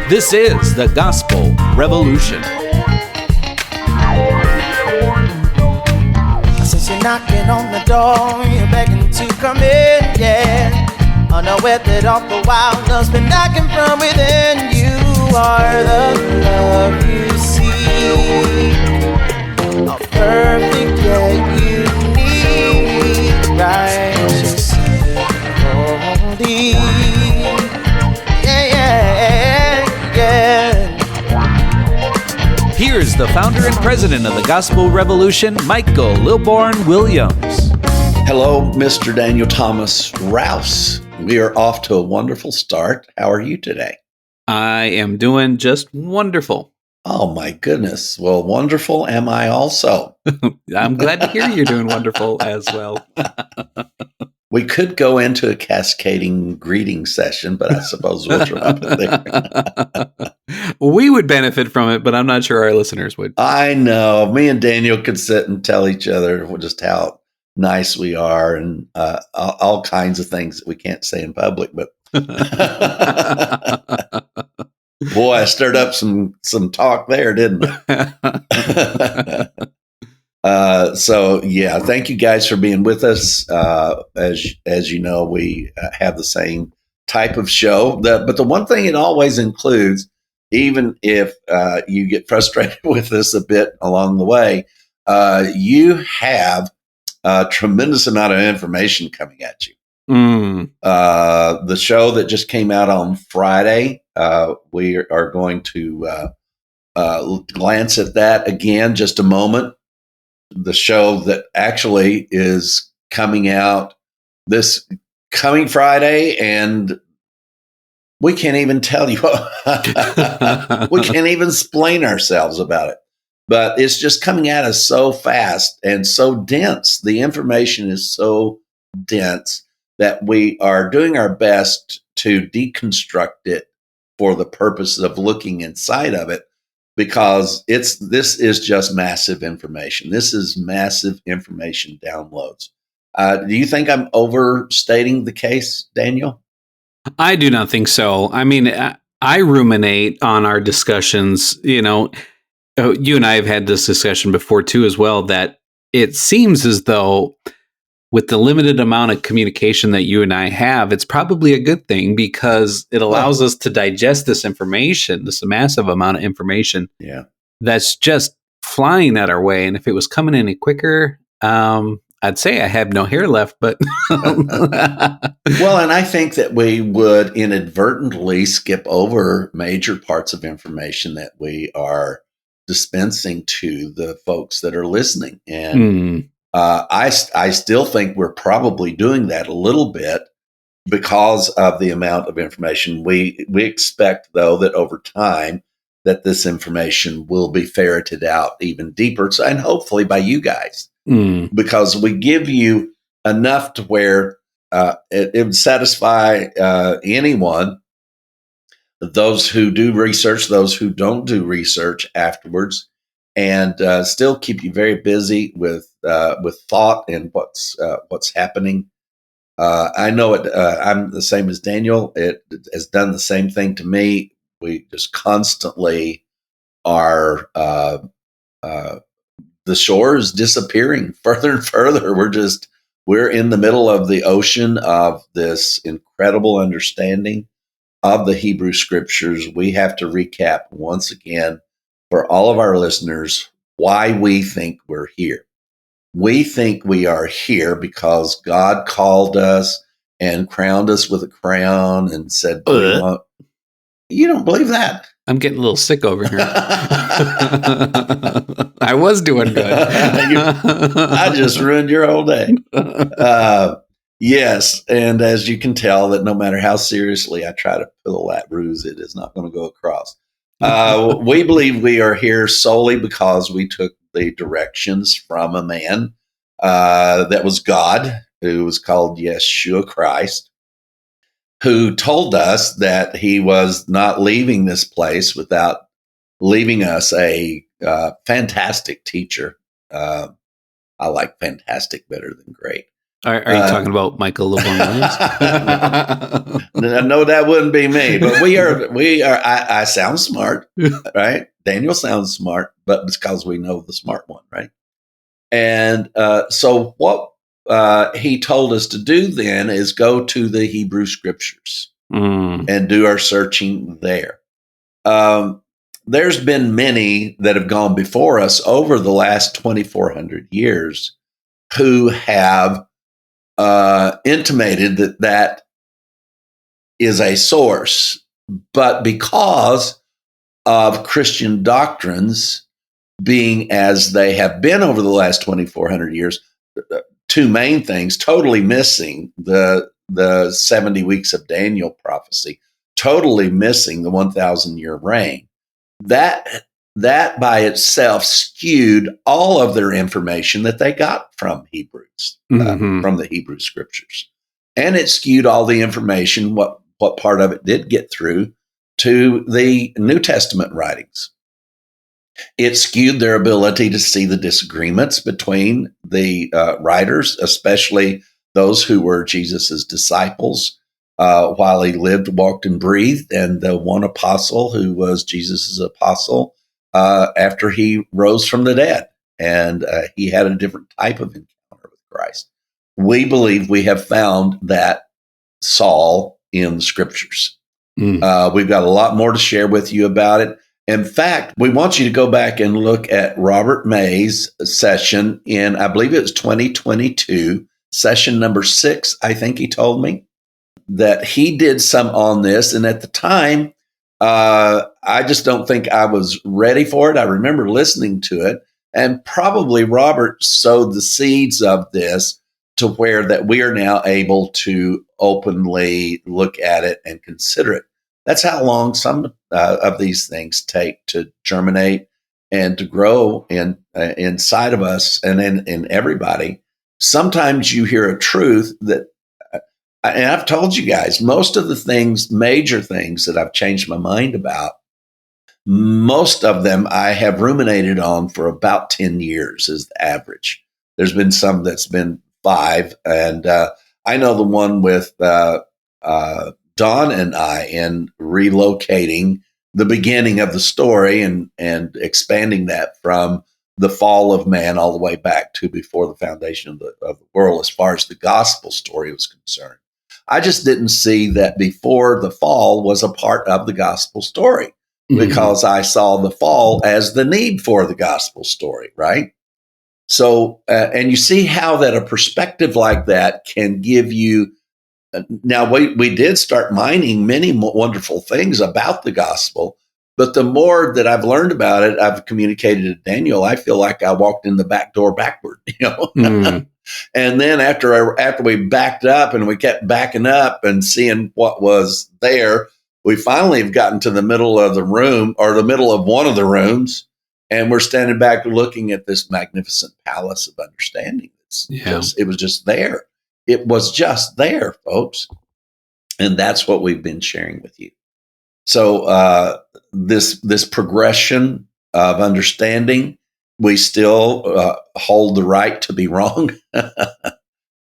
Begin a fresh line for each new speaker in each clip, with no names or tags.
This is the Gospel Revolution.
Since you're knocking on the door, you're begging to come in, yeah. Unaware that all the while love's been knocking from within. You are the love you see, a perfect yet unique, righteous, holy.
Here's the founder and president of the Gospel Revolution, Michael Lilborn Williams.
Hello, Mr. Daniel Thomas Rouse. We are off to a wonderful start. How are you today?
I am doing just wonderful.
Oh, my goodness. Well, wonderful am I also.
I'm glad to hear you're doing wonderful as well.
We could go into a cascading greeting session, but I suppose we'll drop it there.
We would benefit from it, but I'm not sure our listeners would.
I know. Me and Daniel could sit and tell each other just how nice we are and all kinds of things that we can't say in public. But boy, I stirred up some talk there, didn't I? So yeah, thank you guys for being with us. As you know, we have the same type of show. But the one thing it always includes, even if you get frustrated with us a bit along the way, you have a tremendous amount of information coming at you. The show that just came out on Friday, we are going to glance at that again just a moment. The show that actually is coming out this coming Friday, and we can't even tell you. We can't even explain ourselves about it. But it's just coming at us so fast and so dense. The information is so dense that we are doing our best to deconstruct it for the purpose of looking inside of it. Because this is just massive information. This is massive information downloads. Do you think I'm overstating the case, Daniel?
I do not think so. I mean, I ruminate on our discussions. You know, you and I have had this discussion before too, as well, that it seems as though with the limited amount of communication that you and I have, it's probably a good thing because it allows us to digest this information, this massive amount of information that's just flying at our way. And if it was coming any quicker, I'd say I have no hair left, but
well, and I think that we would inadvertently skip over major parts of information that we are dispensing to the folks that are listening. And I still think we're probably doing that a little bit because of the amount of information. We expect, though, that over time that this information will be ferreted out even deeper, and hopefully by you guys, because we give you enough to where it would satisfy anyone, those who do research, those who don't do research afterwards, and still keep you very busy with thought and what's happening. I know it. I'm the same as Daniel. It has done the same thing to me. We just constantly are. The shore is disappearing further and further. We're in the middle of the ocean of this incredible understanding of the Hebrew Scriptures. We have to recap once again for all of our listeners why we think we're here. We think we are here because God called us and crowned us with a crown and said, you don't believe that?
I'm getting a little sick over here. I was doing good.
I just ruined your whole day. Yes, and as you can tell, that no matter how seriously I try to pull that ruse, it is not going to go across. We believe we are here solely because we took the directions from a man that was God, who was called Yeshua Christ, who told us that he was not leaving this place without leaving us a fantastic teacher. I like fantastic better than great.
Are you talking about Michael LeBron Williams?
No, that wouldn't be me. But we are. I sound smart, right? Daniel sounds smart, but it's because we know the smart one, right? And so what he told us to do then is go to the Hebrew Scriptures and do our searching there. There's been many that have gone before us over the last 2,400 years who have intimated that is a source, but because of Christian doctrines being as they have been over the last 2,400 years, two main things: totally missing the 70 weeks of Daniel prophecy, totally missing the 1,000-year reign. That by itself skewed all of their information that they got from Hebrews, from the Hebrew Scriptures. And it skewed all the information, what part of it did get through, to the New Testament writings. It skewed their ability to see the disagreements between the writers, especially those who were Jesus's disciples while he lived, walked, and breathed, and the one apostle who was Jesus's apostle after he rose from the dead. And he had a different type of encounter with Christ. We believe we have found that Saul in the Scriptures. We've got a lot more to share with you about it. In fact, we want you to go back and look at Robert May's session in, I believe it was 2022, session number 6, I think he told me, that he did some on this. And at the time, I just don't think I was ready for it. I remember listening to it, and probably Robert sowed the seeds of this to where that we are now able to openly look at it and consider it. That's how long some of these things take to germinate and to grow inside of us and in everybody. Sometimes you hear a truth that, and I've told you guys, most of the things, major things that I've changed my mind about, most of them I have ruminated on for about 10 years is the average. There's been some that's been 5. And I know the one with Don and I in relocating the beginning of the story and expanding that from the fall of man all the way back to before the foundation of the world as far as the gospel story was concerned. I just didn't see that before the fall was a part of the gospel story because I saw the fall as the need for the gospel story, right? So, and you see how that a perspective like that can give you. Now, we did start mining many wonderful things about the gospel, but the more that I've learned about it, I've communicated to Daniel, I feel like I walked in the back door backward, And then after we backed up and we kept backing up and seeing what was there, we finally have gotten to the middle of the room or the middle of one of the rooms, and we're standing back looking at this magnificent palace of understanding. It was just there. It was just there, folks. And that's what we've been sharing with you. So this progression of understanding, we still hold the right to be wrong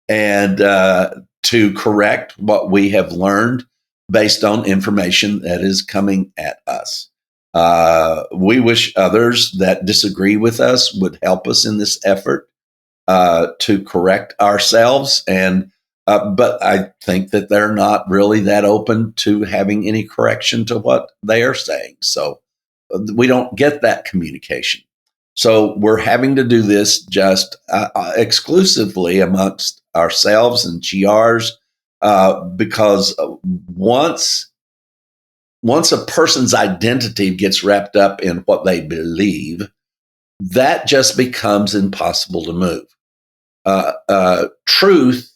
and to correct what we have learned based on information that is coming at us. We wish others that disagree with us would help us in this effort to correct ourselves. But I think that they're not really that open to having any correction to what they are saying. So we don't get that communication. So we're having to do this just exclusively amongst ourselves and GRs because once a person's identity gets wrapped up in what they believe, that just becomes impossible to move. Truth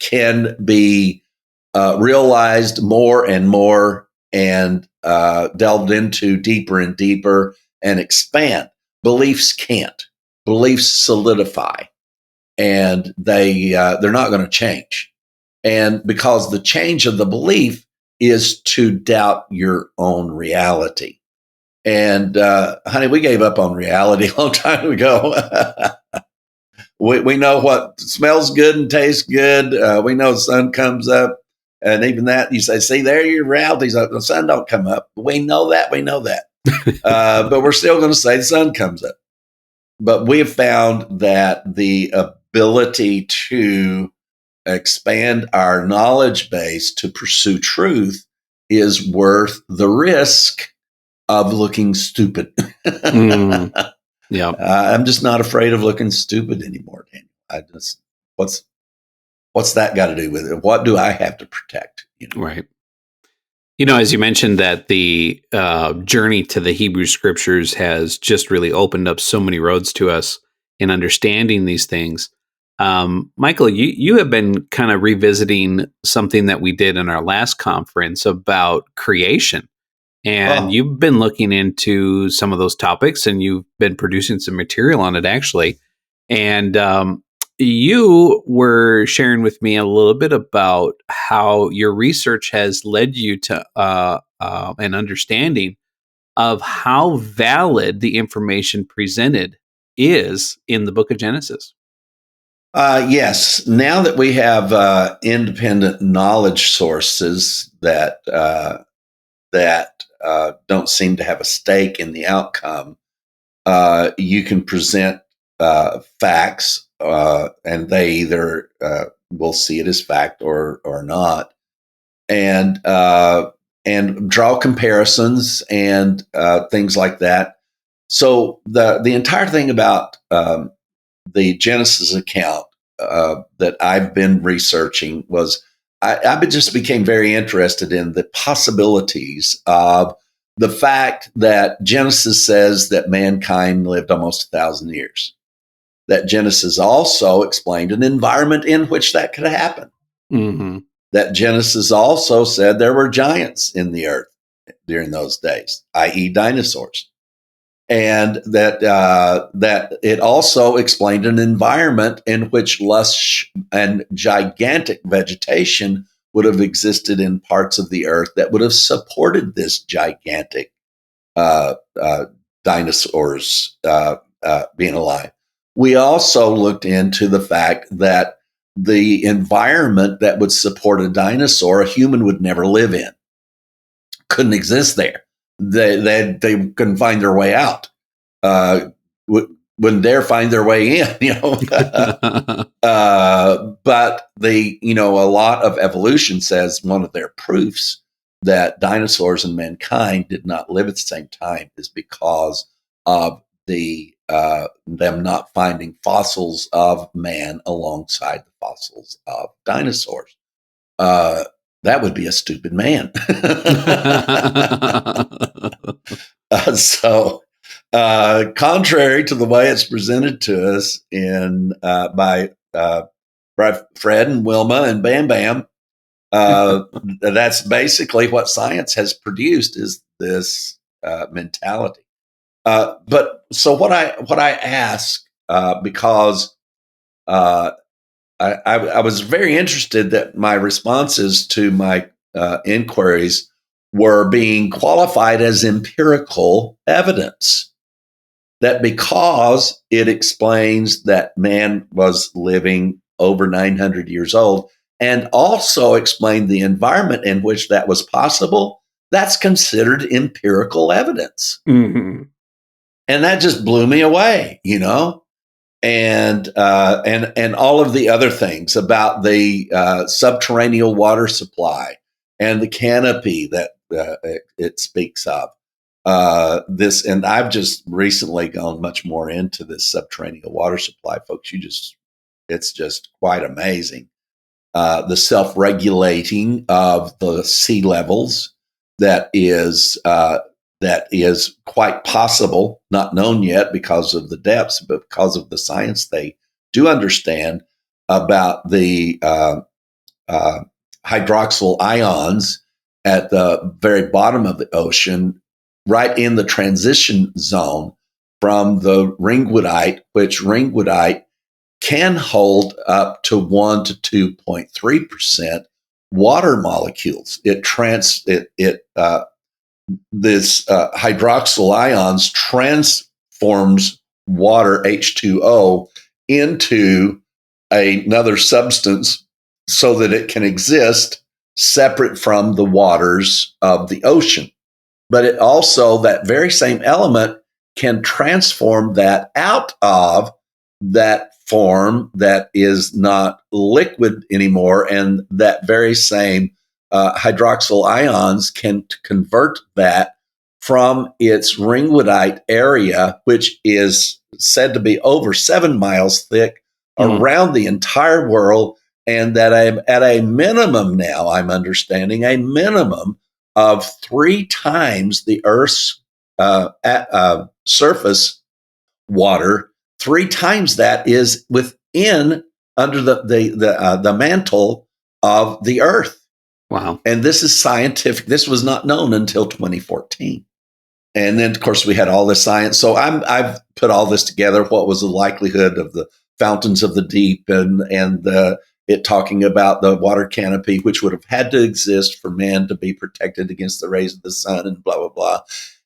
can be realized more and more and delved into deeper and deeper and expand. Beliefs can't. Beliefs solidify, and they're not going to change. And because the change of the belief is to doubt your own reality. And honey, we gave up on reality a long time ago. We know what smells good and tastes good. We know the sun comes up. And even that, you say, see, there your realities. The sun don't come up. We know that. But we're still going to say the sun comes up. But we have found that the ability to expand our knowledge base to pursue truth is worth the risk of looking stupid.
Yeah.
I'm just not afraid of looking stupid anymore, Daniel. What's that got to do with it? What do I have to protect?
Right. As you mentioned that the journey to the Hebrew scriptures has just really opened up so many roads to us in understanding these things. Michael, you have been kind of revisiting something that we did in our last conference about creation. And you've been looking into some of those topics, and you've been producing some material on it, actually. And you were sharing with me a little bit about how your research has led you to an understanding of how valid the information presented is in the book of Genesis.
Yes. Now that we have independent knowledge sources that don't seem to have a stake in the outcome, you can present facts, and they either will see it as fact or not, and draw comparisons and things like that. So the entire thing about the Genesis account that I've been researching was I just became very interested in the possibilities of the fact that Genesis says that mankind lived almost 1,000 years. That Genesis also explained an environment in which that could happen.
Mm-hmm.
That Genesis also said there were giants in the earth during those days, i.e. dinosaurs. And that it also explained an environment in which lush and gigantic vegetation would have existed in parts of the earth that would have supported this gigantic dinosaurs being alive. We also looked into the fact that the environment that would support a dinosaur, a human would never live in, couldn't exist there. They couldn't find their way out. Wouldn't dare find their way in, but a lot of evolution says one of their proofs that dinosaurs and mankind did not live at the same time is because of them not finding fossils of man alongside the fossils of dinosaurs. That would be a stupid man. So, contrary to the way it's presented to us by Fred and Wilma and Bam Bam, that's basically what science has produced is this mentality. But so what I ask, because I was very interested that my responses to my inquiries were being qualified as empirical evidence. That because it explains that man was living over 900 years old and also explained the environment in which that was possible, that's considered empirical evidence.
Mm-hmm.
And that just blew me away, and all of the other things about the subterranean water supply and the canopy that it speaks of. And I've just recently gone much more into this subterranean water supply, folks. It's just quite amazing. The self-regulating of the sea levels that is quite possible, not known yet because of the depths, but because of the science they do understand about the hydroxyl ions at the very bottom of the ocean, right in the transition zone from the ringwoodite, which ringwoodite can hold up to 1 to 2.3% water molecules. This hydroxyl ions transforms water H2O into another substance so that it can exist separate from the waters of the ocean. But it also, that very same element can transform that out of that form that is not liquid anymore. And that very same hydroxyl ions can convert that from its ringwoodite area, which is said to be over 7 miles thick around the entire world. And that at a minimum now, I'm understanding a minimum of 3 times the Earth's surface water, 3 times that is within under the mantle of the Earth.
Wow.
And this is scientific. This was not known until 2014. And then, of course, we had all this science. So I've put all this together. What was the likelihood of the fountains of the deep and it talking about the water canopy, which would have had to exist for man to be protected against the rays of the sun and blah, blah, blah.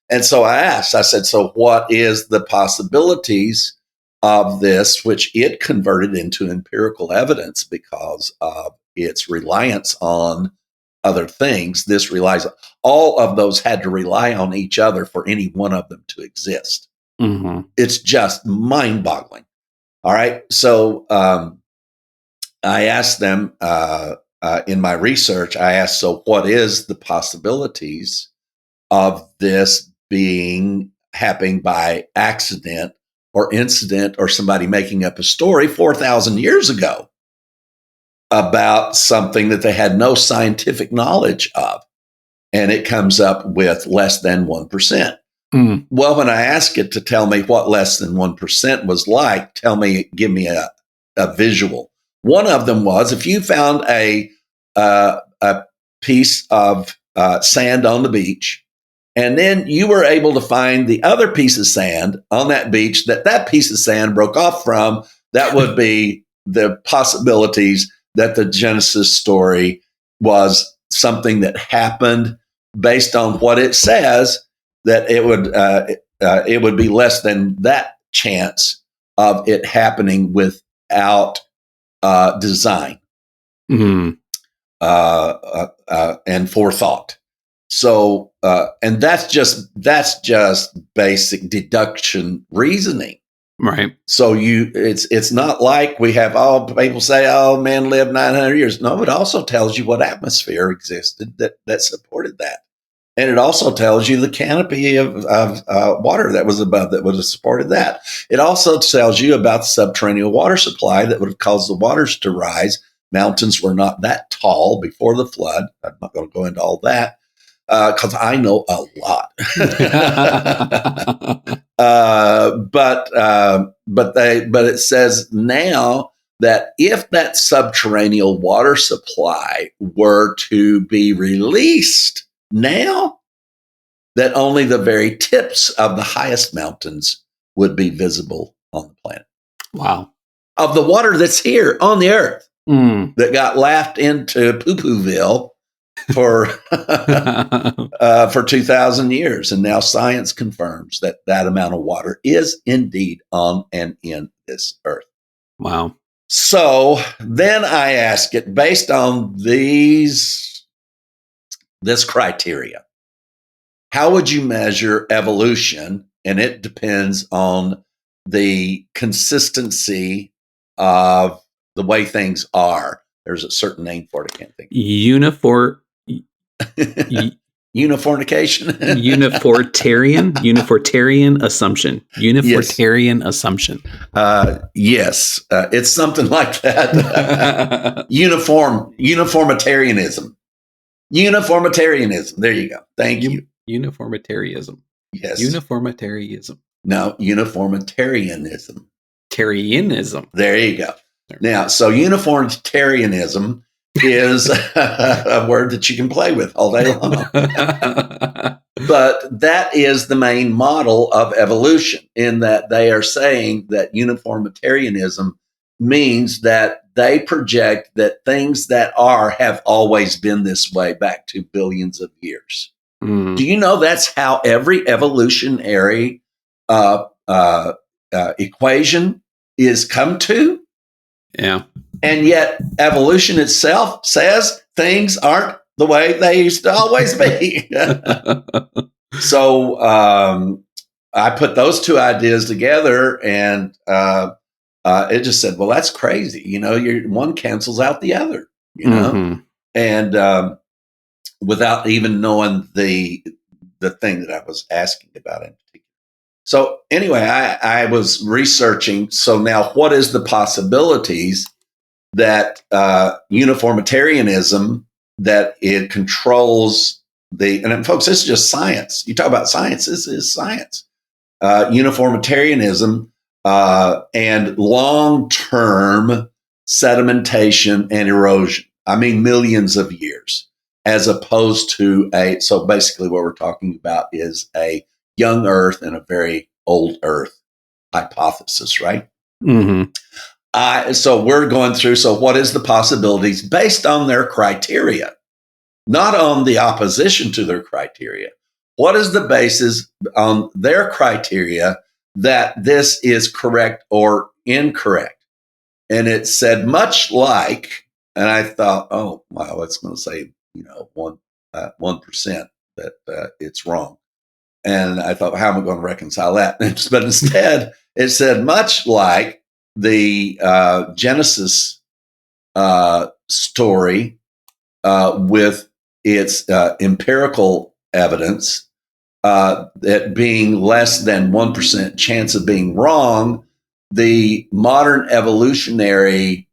And so I said, so what is the possibilities of this, which it converted into empirical evidence because of its reliance on other things. This relies, all of those had to rely on each other for any one of them to exist.
Mm-hmm.
It's just mind boggling. All right. So, I asked them in my research, I asked, so what is the possibilities of this being happening by accident or incident or somebody making up a story 4,000 years ago about something that they had no scientific knowledge of? And it comes up with less than 1%.
Mm.
Well, when I asked it to tell me what less than 1% was like, give me a visual. One of them was if you found a piece of sand on the beach, and then you were able to find the other piece of sand on that beach that piece of sand broke off from, that would be the possibilities that the Genesis story was something that happened based on what it says, that it would be less than that chance of it happening without design and forethought. So, and that's just basic deduction reasoning,
right?
So it's not like we have all people say, "Oh, man lived 900 years." No, it also tells you what atmosphere existed that supported that, and it also tells you the canopy of water that was above that would have supported that. It also tells you about the subterranean water supply that would have caused the waters to rise. Mountains were not that tall before the flood. I'm not going to go into all that because I know a lot. But it says now that if that subterranean water supply were to be released now, that only the very tips of the highest mountains would be visible on the planet.
Wow.
Of the water that's here on the earth that got laughed into Poo-Pooville for 2,000 years. And now science confirms that amount of water is indeed on and in this earth.
Wow.
So then I ask it, based on this criteria, how would you measure evolution? And it depends on the consistency of the way things are. There's a certain name for it. I can't think.
Unifornication. Unifortarian assumption. Unifortarian assumption.
Yes, it's something like that. Uniformitarianism. Uniformitarianism. There you go. Thank you.
Uniformitarianism.
Yes.
Uniformitarianism.
No, uniformitarianism.
Tarianism.
There you go. Now, so uniformitarianism is a word that you can play with all day long. But that is the main model of evolution, in that they are saying that uniformitarianism means that they project that things that have always been this way back to billions of years. Do you know that's how every evolutionary equation is come to.
Yeah.
And yet evolution itself says things aren't the way they used to always be. So I put those two ideas together, and it just said, well, that's crazy. One cancels out the other, and without even knowing the thing that I was asking about in particular. So anyway, I was researching. So now what is the possibilities that uniformitarianism, that it controls and folks, this is just science. You talk about science, this is science. Uniformitarianism and long-term sedimentation and erosion. I mean, millions of years, as opposed to so basically what we're talking about is a young Earth and a very old Earth hypothesis, right?
Mm-hmm.
So we're going through, so what is the possibilities based on their criteria, not on the opposition to their criteria? What is the basis on their criteria that this is correct or incorrect? And it said much like, and I thought, oh, wow, it's going to say, 1% that it's wrong. And I thought, how am I going to reconcile that? But instead, it said much like the Genesis story with its empirical evidence, that being less than 1% chance of being wrong, the modern evolutionary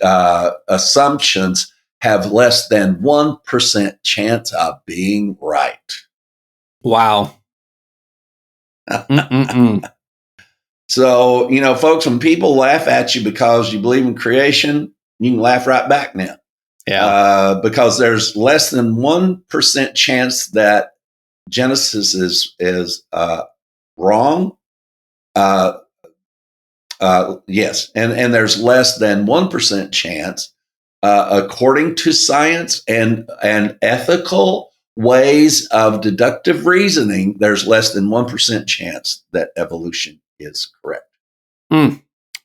assumptions have less than 1% chance of being right.
Wow.
So, folks, when people laugh at you because you believe in creation, you can laugh right back now.
Yeah.
Because there's less than 1% chance that Genesis is wrong. Yes. And there's less than 1% chance, according to science and ethical ways of deductive reasoning, there's less than 1% chance that evolution is correct.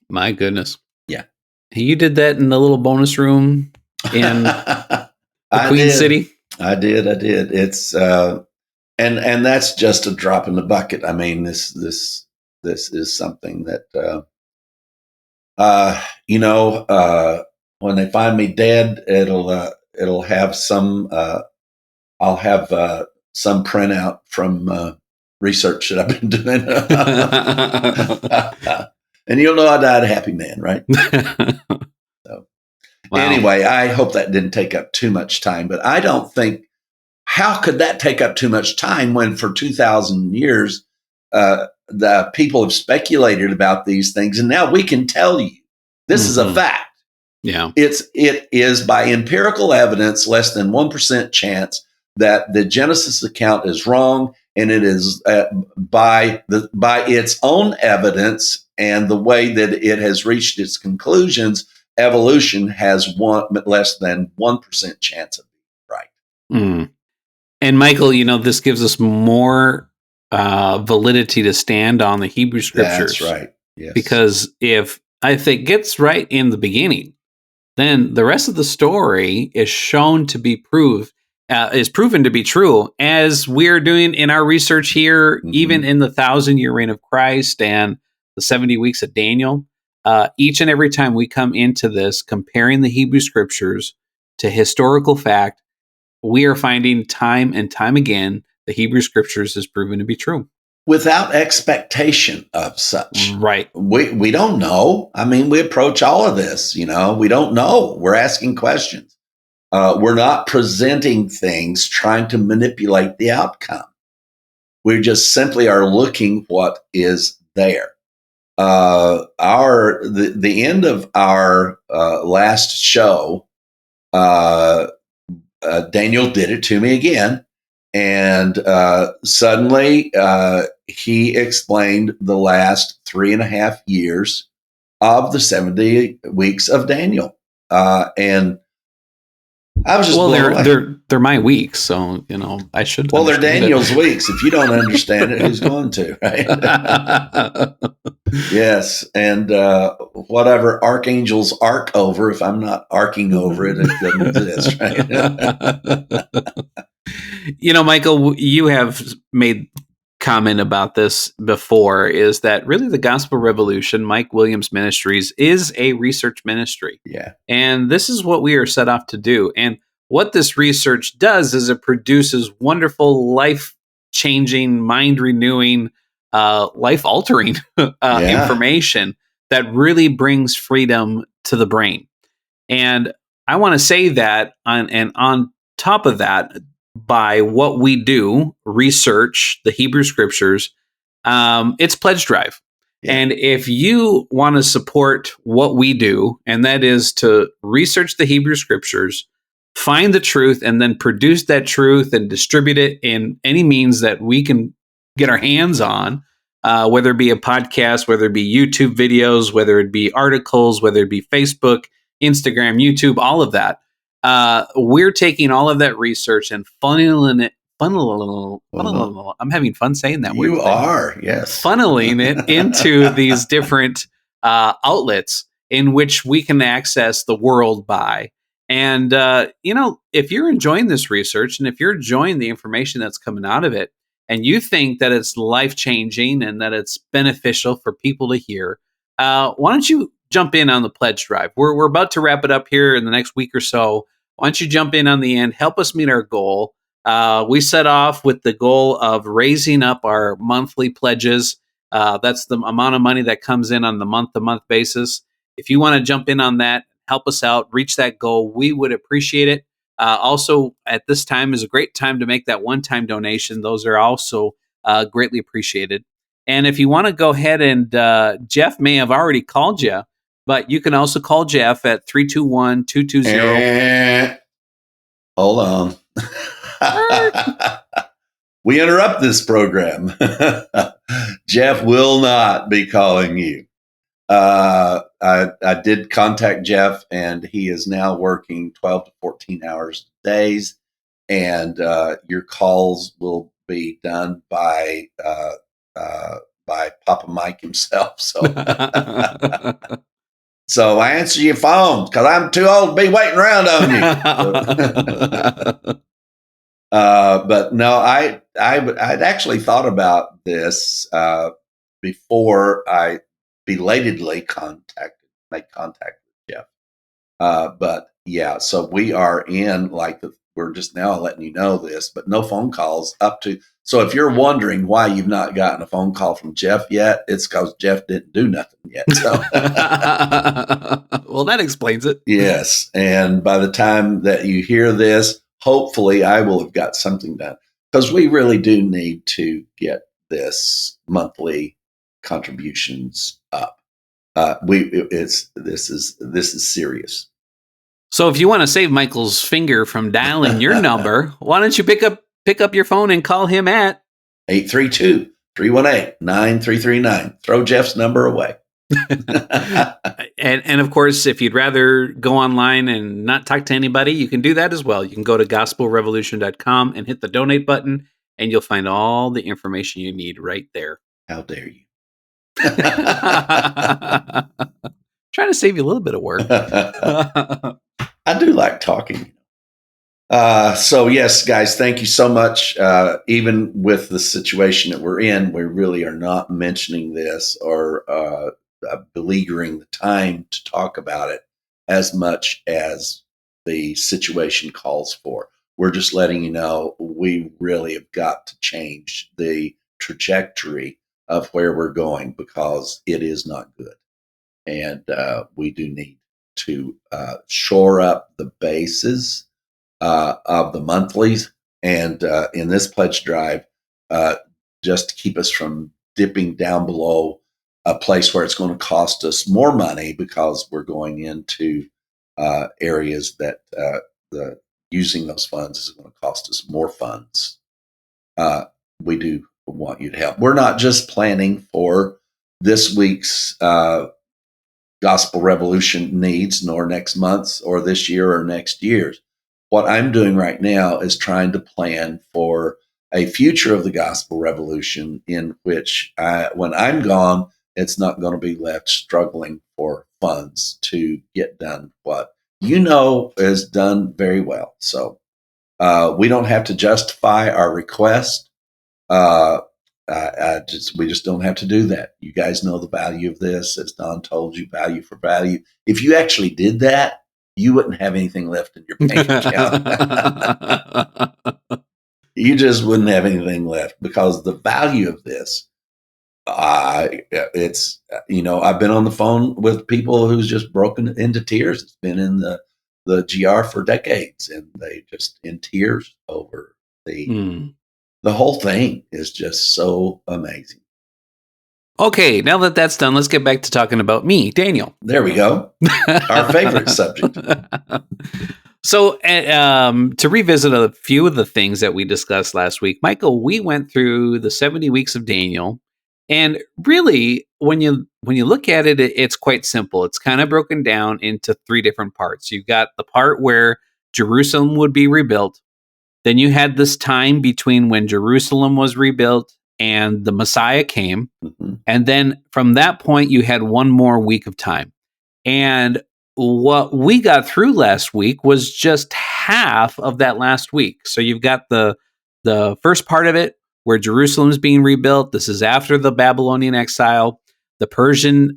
My goodness.
Yeah.
You did that in the little bonus room in the Queen City?
I did. It's and that's just a drop in the bucket. I mean, this is something that when they find me dead, it'll have some I'll have some printout from research that I've been doing. And you'll know I died a happy man, right? So, wow. Anyway, I hope that didn't take up too much time, but I don't think, how could that take up too much time when for 2,000 years, the people have speculated about these things, and now we can tell you this is a fact.
Yeah.
It is by empirical evidence, less than 1% chance that the Genesis account is wrong, and it is by its own evidence and the way that it has reached its conclusions, evolution has less than 1% chance of being right.
And Michael, this gives us more validity to stand on the Hebrew Scriptures.
That's right. Yes.
Because if it gets right in the beginning, then the rest of the story is shown to be proven to be true, as we're doing in our research here, even in the 1,000-year reign of Christ and the 70 weeks of Daniel. Each and every time we come into this, comparing the Hebrew Scriptures to historical fact, we are finding time and time again the Hebrew Scriptures is proven to be true.
Without expectation of such.
Right.
We don't know. I mean, we approach all of this, we don't know. We're asking questions. We're not presenting things trying to manipulate the outcome. We just simply are looking what is there. The end of our last show, Daniel did it to me again. And suddenly he explained the last 3.5 years of the 70 weeks of Daniel. And I was just
Well,
blown away.
they're my weeks, so I should.
Well, they're
understand it.
Daniel's weeks. If you don't understand it, who's going to, right? Yes, and whatever archangels arc over, if I'm not arcing over it, it doesn't exist, right?
Michael, you have made comment about this before, is that really the Gospel Revolution, Mike Williams Ministries, is a research ministry.
Yeah.
And this is what we are set off to do. And what this research does is it produces wonderful, life-changing, mind-renewing, life-altering information that really brings freedom to the brain. And I want to say that, on top of that, by what we do, research the Hebrew Scriptures, it's Pledge Drive. Yeah. And if you want to support what we do, and that is to research the Hebrew Scriptures, find the truth, and then produce that truth and distribute it in any means that we can get our hands on, whether it be a podcast, whether it be YouTube videos, whether it be articles, whether it be Facebook, Instagram, YouTube, all of that. We're taking all of that research and funneling it. I'm having fun saying that word.
You are, yes.
Funneling it into these different outlets in which we can access the world by. And, if you're enjoying this research and if you're enjoying the information that's coming out of it, and you think that it's life-changing and that it's beneficial for people to hear, why don't you jump in on the Pledge Drive? We're about to wrap it up here in the next week or so. Why don't you jump in on the end, help us meet our goal. We set off with the goal of raising up our monthly pledges. That's the amount of money that comes in on the month-to-month basis. If you want to jump in on that, help us out, reach that goal, we would appreciate it. Also, at this time is a great time to make that one-time donation. Those are also greatly appreciated. And if you want to go ahead and Jeff may have already called you, but you can also call Jeff at 321-220.
Hold on. We interrupt this program. Jeff will not be calling you. I did contact Jeff, and he is now working 12 to 14 hours days, and your calls will be done by Papa Mike himself. So, so I answer your phone because I'm too old to be waiting around on you. But no, I'd actually thought about this before I belatedly make contact with Jeff. But yeah, so we are in we're just now letting you know this, but no phone calls up to. So if you're wondering why you've not gotten a phone call from Jeff yet, it's because Jeff didn't do nothing yet. So.
Well, that explains it.
Yes. And by the time that you hear this, hopefully I will have got something done, because we really do need to get this monthly contributions up. This is serious.
So if you want to save Michael's finger from dialing your number, why don't you pick up your phone and call him at
832-318-9339. Throw Jeff's number away.
and of course, if you'd rather go online and not talk to anybody, you can do that as well. You can go to gospelrevolution.com and hit the donate button, and you'll find all the information you need right there.
How dare you?
Trying to save you a little bit of work.
I do like talking. So yes, guys, thank you so much. Even with the situation that we're in, we really are not mentioning this or beleaguering the time to talk about it as much as the situation calls for. We're just letting you know we really have got to change the trajectory of where we're going, because it is not good. And we do need to shore up the bases of the monthlies, and in this pledge drive, just to keep us from dipping down below a place where it's going to cost us more money, because we're going into areas that using those funds is going to cost us more funds. We do want you to help. We're not just planning for this week's Gospel Revolution needs, nor next month's or this year or next year's. what I'm doing right now is trying to plan for a future of the gospel revolution in which when I'm gone, it's not going to be left struggling for funds to get done what is done very well. So we don't have to justify our request. We just don't have to do that. You guys know the value of this, as Don told you, value for value. If you actually did that, you wouldn't have anything left in your bank account. You just wouldn't have anything left because the value of this, it's, I've been on the phone with people who's just broken into tears. It's been in the GR for decades, and they just in tears over the whole thing is just so amazing.
Okay, now that that's done, let's get back to talking about me, Daniel.
There we go. Our favorite subject.
So to revisit a few of the things that we discussed last week, Michael, we went through the 70 weeks of Daniel. And really, when you look at it, it's quite simple. It's kind of broken down into three different parts. You've got the part where Jerusalem would be rebuilt. Then you had this time between when Jerusalem was rebuilt and the Messiah came. Mm-hmm. And then from that point, you had one more week of time. And what we got through last week was just half of that last week. So you've got the first part of it where Jerusalem's being rebuilt. This is after the Babylonian exile. The Persian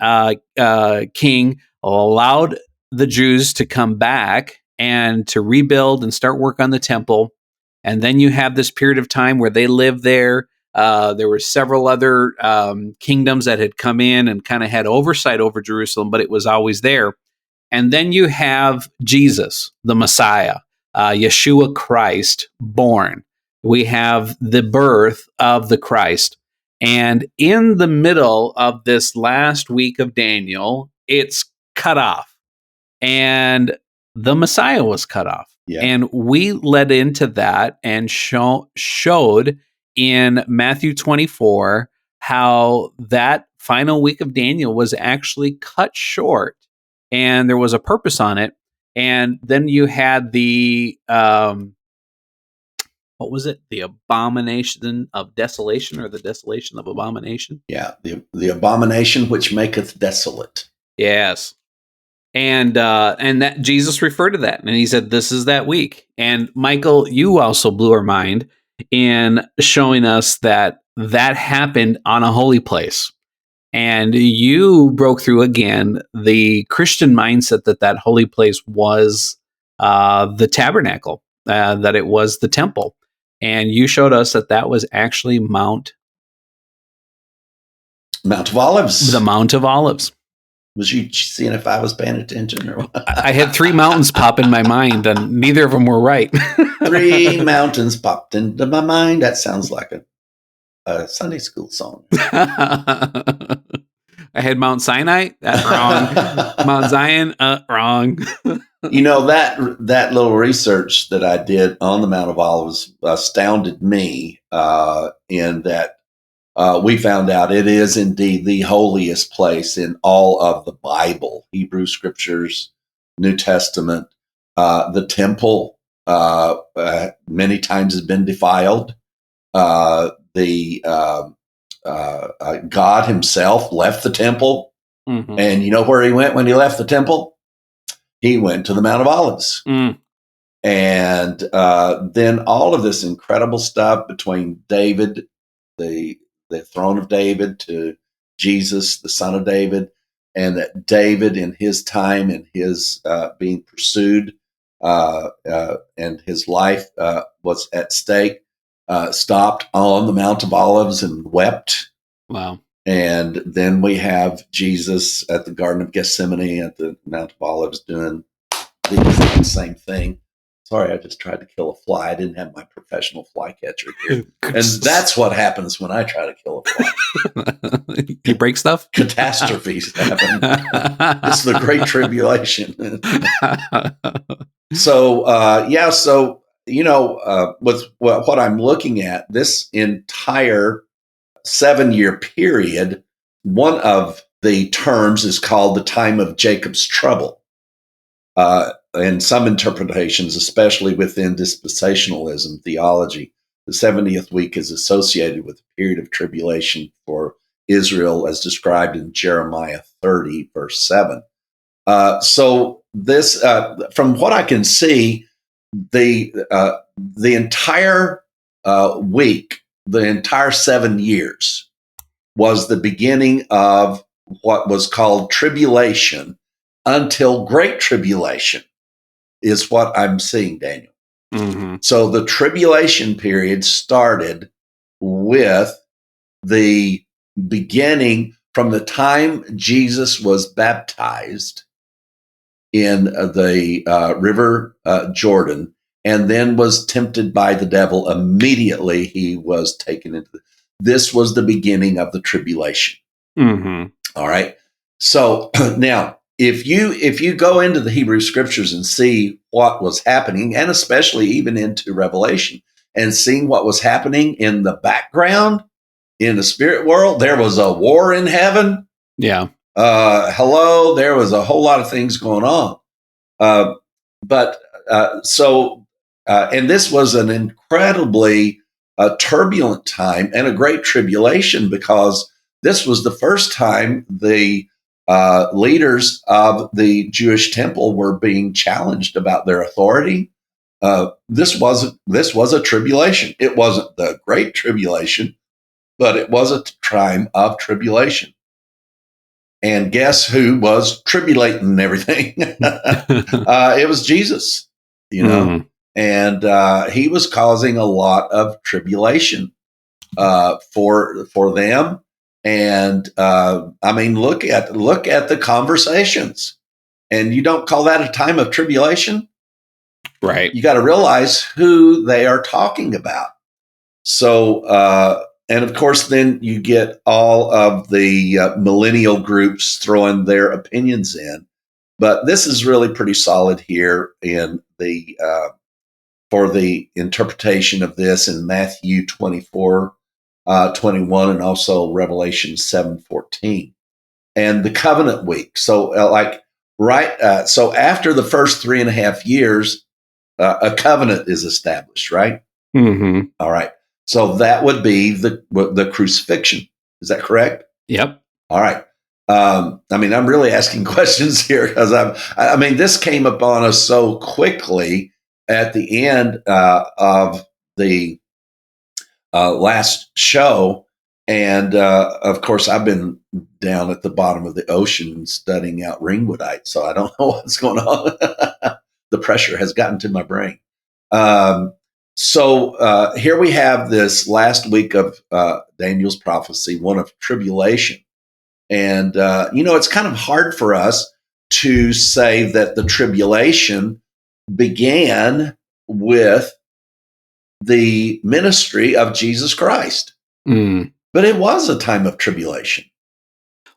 king allowed the Jews to come back and to rebuild and start work on the temple. And then you have this period of time where they lived there. There were several other kingdoms that had come in and kind of had oversight over Jerusalem, but it was always there. And then you have Jesus, the Messiah, Yeshua Christ, born. We have the birth of the Christ. And in the middle of this last week of Daniel, it's cut off. And the Messiah was cut off. Yeah. And we led into that and showed in Matthew 24 how that final week of Daniel was actually cut short. And there was a purpose on it. And then you had the, what was it? The abomination of desolation, or the desolation of abomination?
Yeah, the abomination which maketh desolate.
Yes. And that Jesus referred to that, and he said, "This is that week." And Michael, you also blew our mind in showing us that happened on a holy place, and you broke through again the Christian mindset that holy place was the tabernacle, that it was the temple, and you showed us that was actually Mount
of Olives,
the Mount of Olives.
Was you seeing if I was paying attention or what?
I had three mountains pop in my mind, and neither of them were right.
Three mountains popped into my mind. That sounds like a Sunday school song.
I had Mount Sinai. That's wrong. Mount Zion. Wrong.
That little research that I did on the Mount of Olives astounded me in that we found out it is indeed the holiest place in all of the Bible, Hebrew Scriptures, New Testament. The temple many times has been defiled. God himself left the temple. Mm-hmm. And you know where he went when he left the temple? He went to the Mount of Olives. Mm. And then all of this incredible stuff between David, the throne of David, to Jesus, the son of David, and that David in his time and his being pursued and his life was at stake, stopped on the Mount of Olives and wept.
Wow.
And then we have Jesus at the Garden of Gethsemane at the Mount of Olives doing the exact same thing. Sorry, I just tried to kill a fly. I didn't have my professional fly catcher here. And that's what happens when I try to kill a fly.
You break stuff?
Catastrophes happen. It's the Great Tribulation. So, with what I'm looking at, this entire 7-year period, one of the terms is called the time of Jacob's trouble. in some interpretations, especially within dispensationalism theology, the 70th week is associated with a period of tribulation for Israel as described in Jeremiah 30, verse 7. So this, from what I can see, the entire week, the entire 7 years, was the beginning of what was called tribulation until great tribulation, is what I'm seeing, Daniel.
Mm-hmm.
So the tribulation period started with the beginning from the time Jesus was baptized in the river Jordan, and then was tempted by the devil. Immediately he was taken into this was the beginning of the tribulation.
Mm-hmm.
All right. So now, if you go into the Hebrew scriptures and see what was happening, and especially even into Revelation, and seeing what was happening in the background in the spirit world, there was a war in heaven.
Yeah.
Hello, there was a whole lot of things going on. And this was an incredibly turbulent time and a great tribulation, because this was the first time the leaders of the Jewish temple were being challenged about their authority. This was a tribulation. It wasn't the great tribulation, but it was a time of tribulation. And guess who was tribulating everything? It was Jesus, and he was causing a lot of tribulation for them. And I mean, look at the conversations, and you don't call that a time of tribulation,
right?
You got to realize who they are talking about. So. And of course, then you get all of the millennial groups throwing their opinions in. But this is really pretty solid here in the for the interpretation of this in Matthew 24, 21, and also Revelation 7:14, and the covenant week. So, so after the first 3.5 years, a covenant is established, right?
Mm-hmm.
All right. So that would be the crucifixion. Is that correct?
Yep.
All right. I mean, I'm really asking questions here because I mean, this came upon us so quickly at the end of the last show. And of course, I've been down at the bottom of the ocean studying out ringwoodite, so I don't know what's going on. The pressure has gotten to my brain. So here we have this last week of Daniel's prophecy, one of tribulation. And, it's kind of hard for us to say that the tribulation began with the ministry of Jesus Christ.
Mm.
But it was a time of tribulation.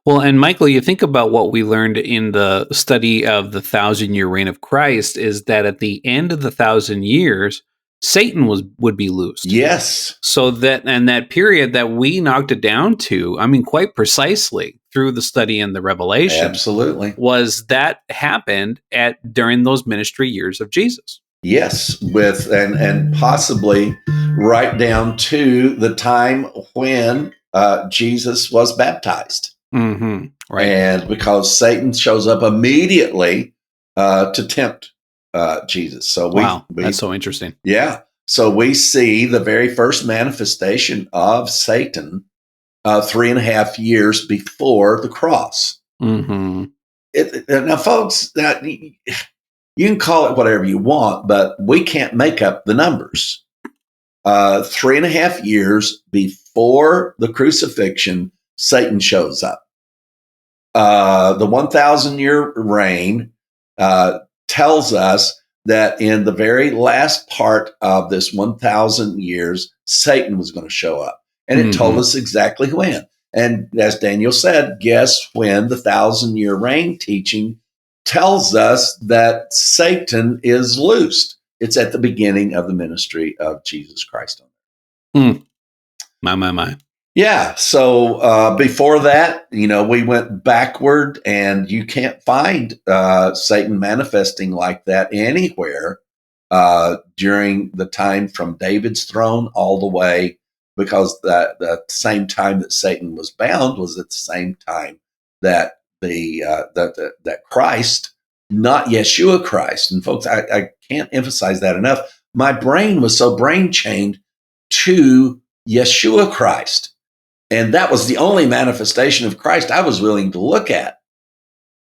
Well, and Michael, you think about what we learned in the study of the 1,000-year reign of Christ is that at the end of the 1,000 years, Satan would be loosed.
Yes.
So that period that we knocked it down to, I mean, quite precisely through the study in the Revelation.
Absolutely.
Was that happened during those ministry years of Jesus.
Yes, and possibly right down to the time when Jesus was baptized.
Mm-hmm. Right.
And because Satan shows up immediately to tempt Jesus. So
wow, that's so interesting.
Yeah. So we see the very first manifestation of Satan 3.5 years before the cross.
Mm-hmm.
Now, folks, you can call it whatever you want, but we can't make up the numbers. 3.5 years before the crucifixion, Satan shows up. The 1,000-year reign tells us that in the very last part of this 1,000 years, Satan was going to show up. And it told us exactly when. And as Daniel said, guess when the 1,000-year reign teaching tells us that Satan is loosed. It's at the beginning of the ministry of Jesus Christ.
My.
Yeah. So before that, we went backward, and you can't find Satan manifesting like that anywhere during the time from David's throne all the way, because the same time that Satan was bound was at the same time that that Christ, not Yeshua Christ, and folks, I can't emphasize that enough. My brain was so brain chained to Yeshua Christ, and that was the only manifestation of Christ I was willing to look at.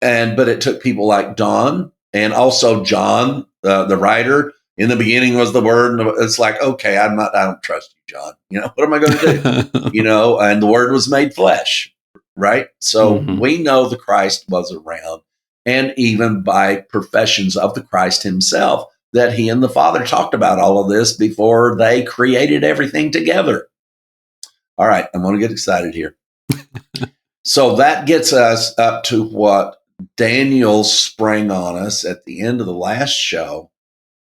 But it took people like Don and also John, the writer. In the beginning was the Word. And it's like, okay, I don't trust you, John. What am I going to do? And the Word was made flesh, right? So we know the Christ was around, and even by professions of the Christ himself, that he and the Father talked about all of this before they created everything together. All right, I'm going to get excited here. So that gets us up to what Daniel sprang on us at the end of the last show,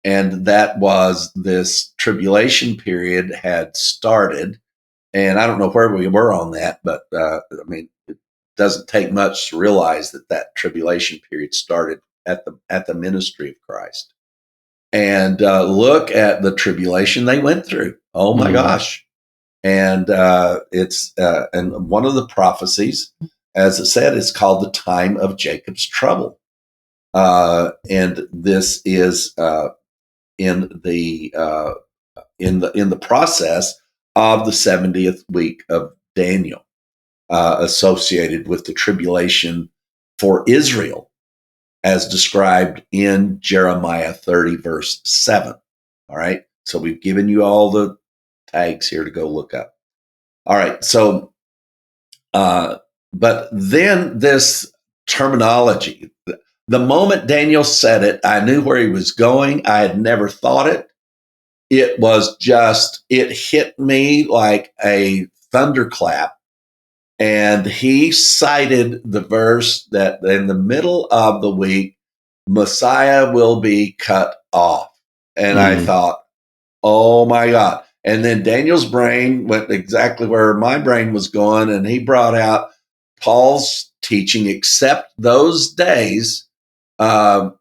and that was this tribulation period had started. And I don't know where we were on that, but it doesn't take much to realize that tribulation period started at the ministry of Christ. And look at the tribulation they went through. Oh my gosh. And it's and one of the prophecies, as it said, is called the time of Jacob's trouble, and this is in the process of the 70th week of Daniel, associated with the tribulation for Israel, as described in Jeremiah 30, verse 7. All right, so we've given you all the tags here to go look up. All right, so but then this terminology, the moment Daniel said it, I knew where he was going. I had never thought it. It was just, it hit me like a thunderclap. And he cited the verse that in the middle of the week, Messiah will be cut off. And I thought, oh my God. And then Daniel's brain went exactly where my brain was going, and he brought out Paul's teaching, except those days. No,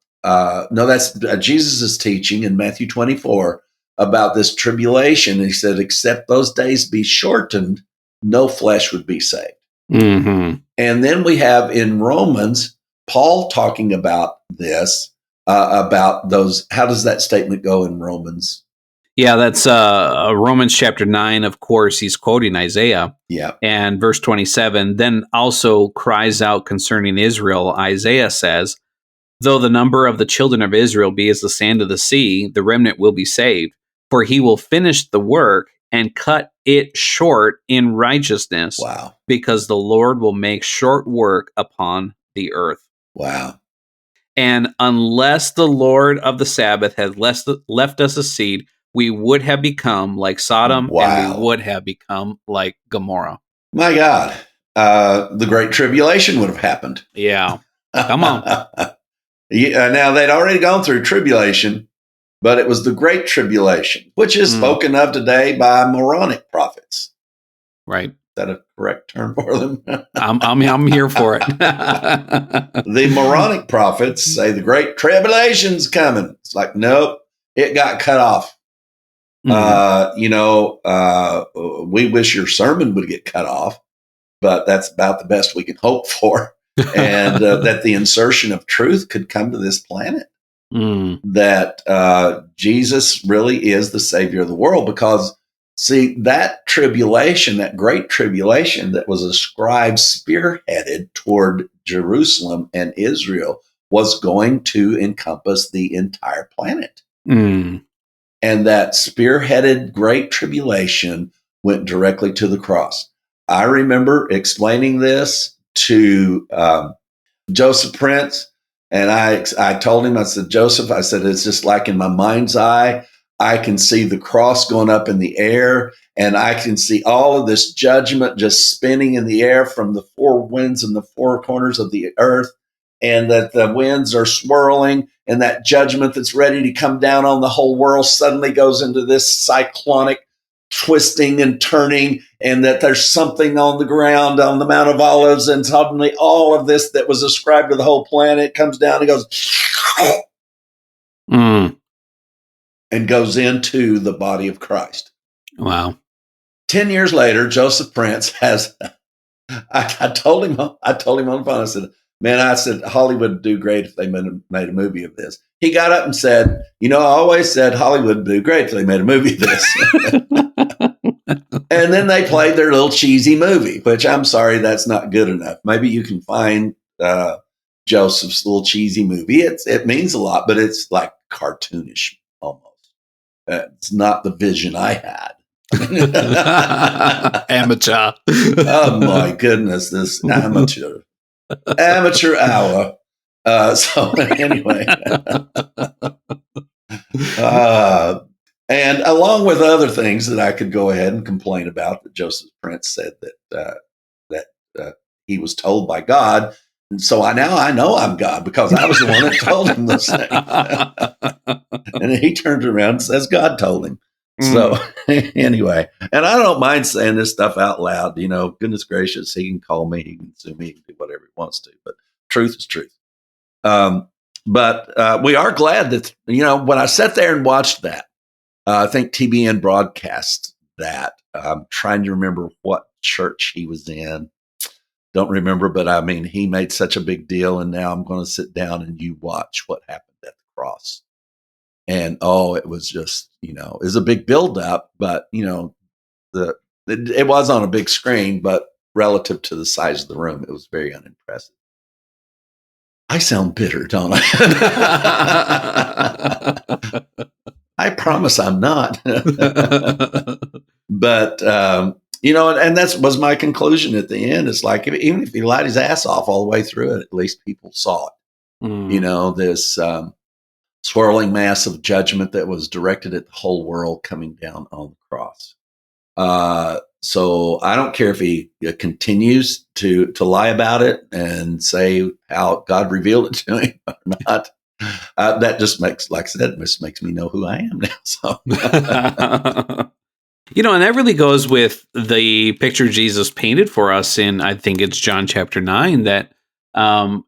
that's Jesus' teaching in Matthew 24 about this tribulation. He said, except those days be shortened, no flesh would be saved. And then we have in Romans, Paul talking about this, about those. How does that statement go in Romans?
Yeah, that's Romans chapter 9. Of course, he's quoting Isaiah.
Yeah.
And verse 27, then also cries out concerning Israel. Isaiah says, though the number of the children of Israel be as the sand of the sea, the remnant will be saved. For he will finish the work and cut it short in righteousness.
Wow.
Because the Lord will make short work upon the earth.
Wow.
And unless the Lord of the Sabbath had left us a seed, we would have become like Sodom, and we would have become like Gomorrah.
My God. The Great Tribulation would have happened.
Yeah. Come on.
Now, they'd already gone through tribulation, but it was the Great Tribulation, which is spoken of today by moronic prophets.
Right.
Is that a correct term for them?
I'm here for it.
The moronic prophets say the Great Tribulation's coming. It's like, nope, it got cut off. We wish your sermon would get cut off, but that's about the best we can hope for. And that the insertion of truth could come to this planet. That Jesus really is the Savior of the world. Because, see, that tribulation, that Great Tribulation that was ascribed, spearheaded toward Jerusalem and Israel, was going to encompass the entire planet. And that spearheaded Great Tribulation went directly to the cross. I remember explaining this to Joseph Prince, and I told him, I said, Joseph, I said, it's just like in my mind's eye, I can see the cross going up in the air, and I can see all of this judgment just spinning in the air from the four winds and the four corners of the earth, and that the winds are swirling, and that judgment that's ready to come down on the whole world suddenly goes into this cyclonic twisting and turning, and that there's something on the ground on the Mount of Olives, and suddenly all of this that was ascribed to the whole planet comes down and goes and goes into the body of Christ.
Wow.
10 years later, Joseph Prince has, I told him on the phone, I said, man, I said, Hollywood would do great if they made a movie of this. He got up and said, I always said Hollywood would do great if they made a movie of this. And then they played their little cheesy movie, which I'm sorry, that's not good enough. Maybe you can find Joseph's little cheesy movie. It means a lot, but it's like cartoonish almost. It's not the vision I had.
Amateur.
Oh my goodness, this amateur hour. So anyway, and along with other things that I could go ahead and complain about, that Joseph Prince said that he was told by God, and so I know I'm God because I was the one that told him those things. And then he turns around and says God told him. So anyway, and I don't mind saying this stuff out loud. Goodness gracious, he can call me, he can sue me, he can do whatever he wants to, but truth is truth. But we are glad that, when I sat there and watched that, I think TBN broadcast that. I'm trying to remember what church he was in. Don't remember, but I mean, he made such a big deal, and now I'm going to sit down and you watch what happened at the cross. And it was just, it was a big buildup, but it was on a big screen, but relative to the size of the room, it was very unimpressive. I sound bitter, don't I? I promise I'm not. But, and that was my conclusion at the end. It's like, even if he lied his ass off all the way through it, at least people saw it. This swirling mass of judgment that was directed at the whole world coming down on the cross. So I don't care if he continues to lie about it and say how God revealed it to him or not. That just makes, like I said, makes me know who I am now. So,
and that really goes with the picture Jesus painted for us in, I think it's John chapter 9, that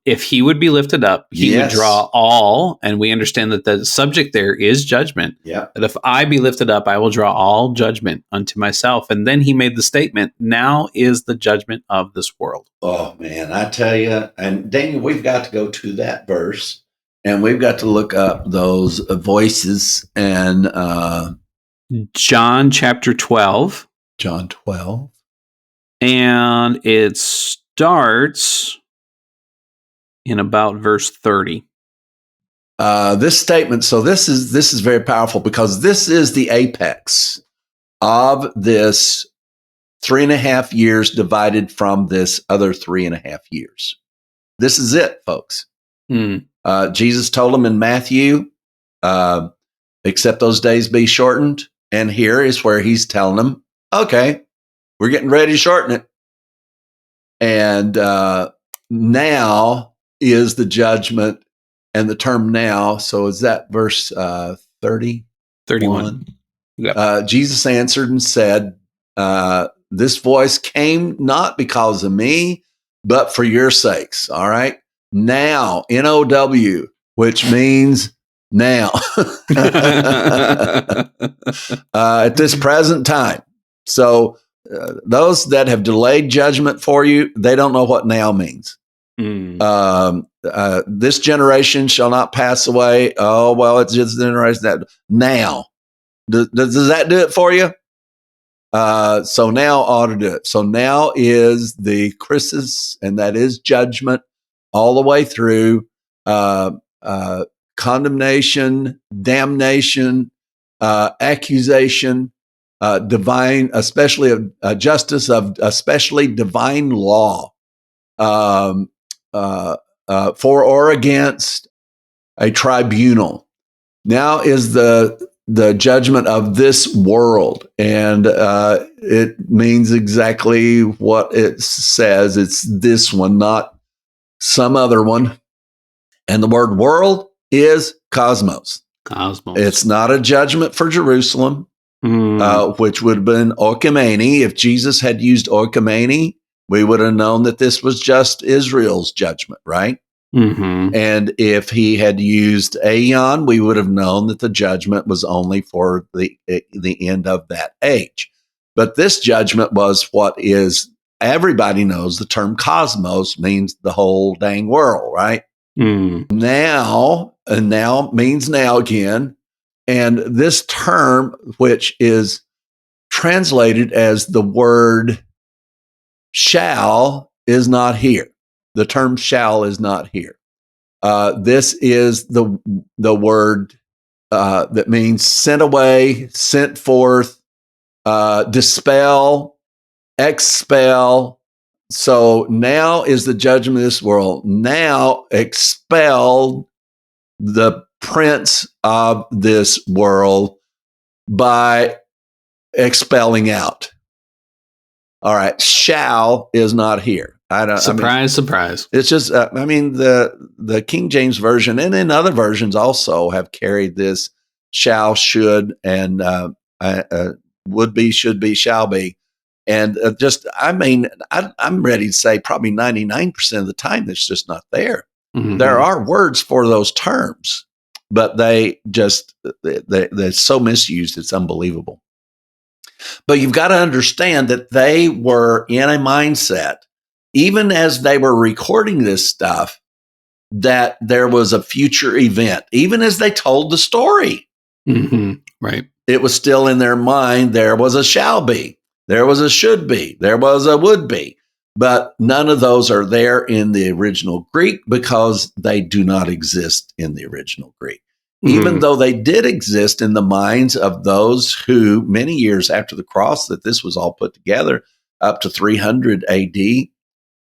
if he would be lifted up, he would draw all. And we understand that the subject there is judgment.
Yeah.
That if I be lifted up, I will draw all judgment unto myself. And then he made the statement, now is the judgment of this world.
Oh, man, I tell you. And Daniel, we've got to go to that verse, and we've got to look up those voices. And
John chapter 12.
John 12.
And it starts in about verse 30.
This statement, so this is very powerful, because this is the apex of this 3.5 years divided from this other 3.5 years. This is it, folks. Jesus told them in Matthew, except those days be shortened. And here is where he's telling them, okay, we're getting ready to shorten it. And now is the judgment, and the term now. So is that verse 30?
31. Yep.
Jesus answered and said, this voice came not because of me, but for your sakes. All right. Now, N-O-W, which means now, at this present time. So those that have delayed judgment for you, they don't know what now means. This generation shall not pass away. Oh, well, it's just the generation that now. Does that do it for you? So now ought to do it. So now is the crisis, and that is judgment all the way through, condemnation, damnation, accusation, divine, especially justice of especially divine law, for or against a tribunal. Now is the judgment of this world, and it means exactly what it says. It's this one, not some other one. And the word world is cosmos.
Cosmos.
It's not a judgment for Jerusalem. which would have been oikomene. If Jesus had used oikomene, we would have known that this was just Israel's judgment, right?
Mm-hmm.
And if he had used aeon, we would have known that the judgment was only for the end of that age. But this judgment was what is, everybody knows the term cosmos means the whole dang world, right? Now, and now means now again. And this term, which is translated as the word shall, is not here. The term shall is not here. This is the word that means sent away, sent forth, dispel, expel. So now is the judgment of this world. Now expel the prince of this world by expelling out. All right, shall is not here.
Surprise.
It's just, the King James Version and in other versions also have carried this shall, should, and would be, should be, shall be. And I'm ready to say probably 99% of the time it's just not there. Mm-hmm. There are words for those terms, but they're so misused, it's unbelievable. But you've got to understand that they were in a mindset, even as they were recording this stuff, that there was a future event, even as they told the story.
Mm-hmm. Right.
It was still in their mind. There was a shall be, there was a should be, there was a would be, but none of those are there in the original Greek because they do not exist in the original Greek. Mm-hmm. Even though they did exist in the minds of those who, many years after the cross, that this was all put together, up to 300 AD,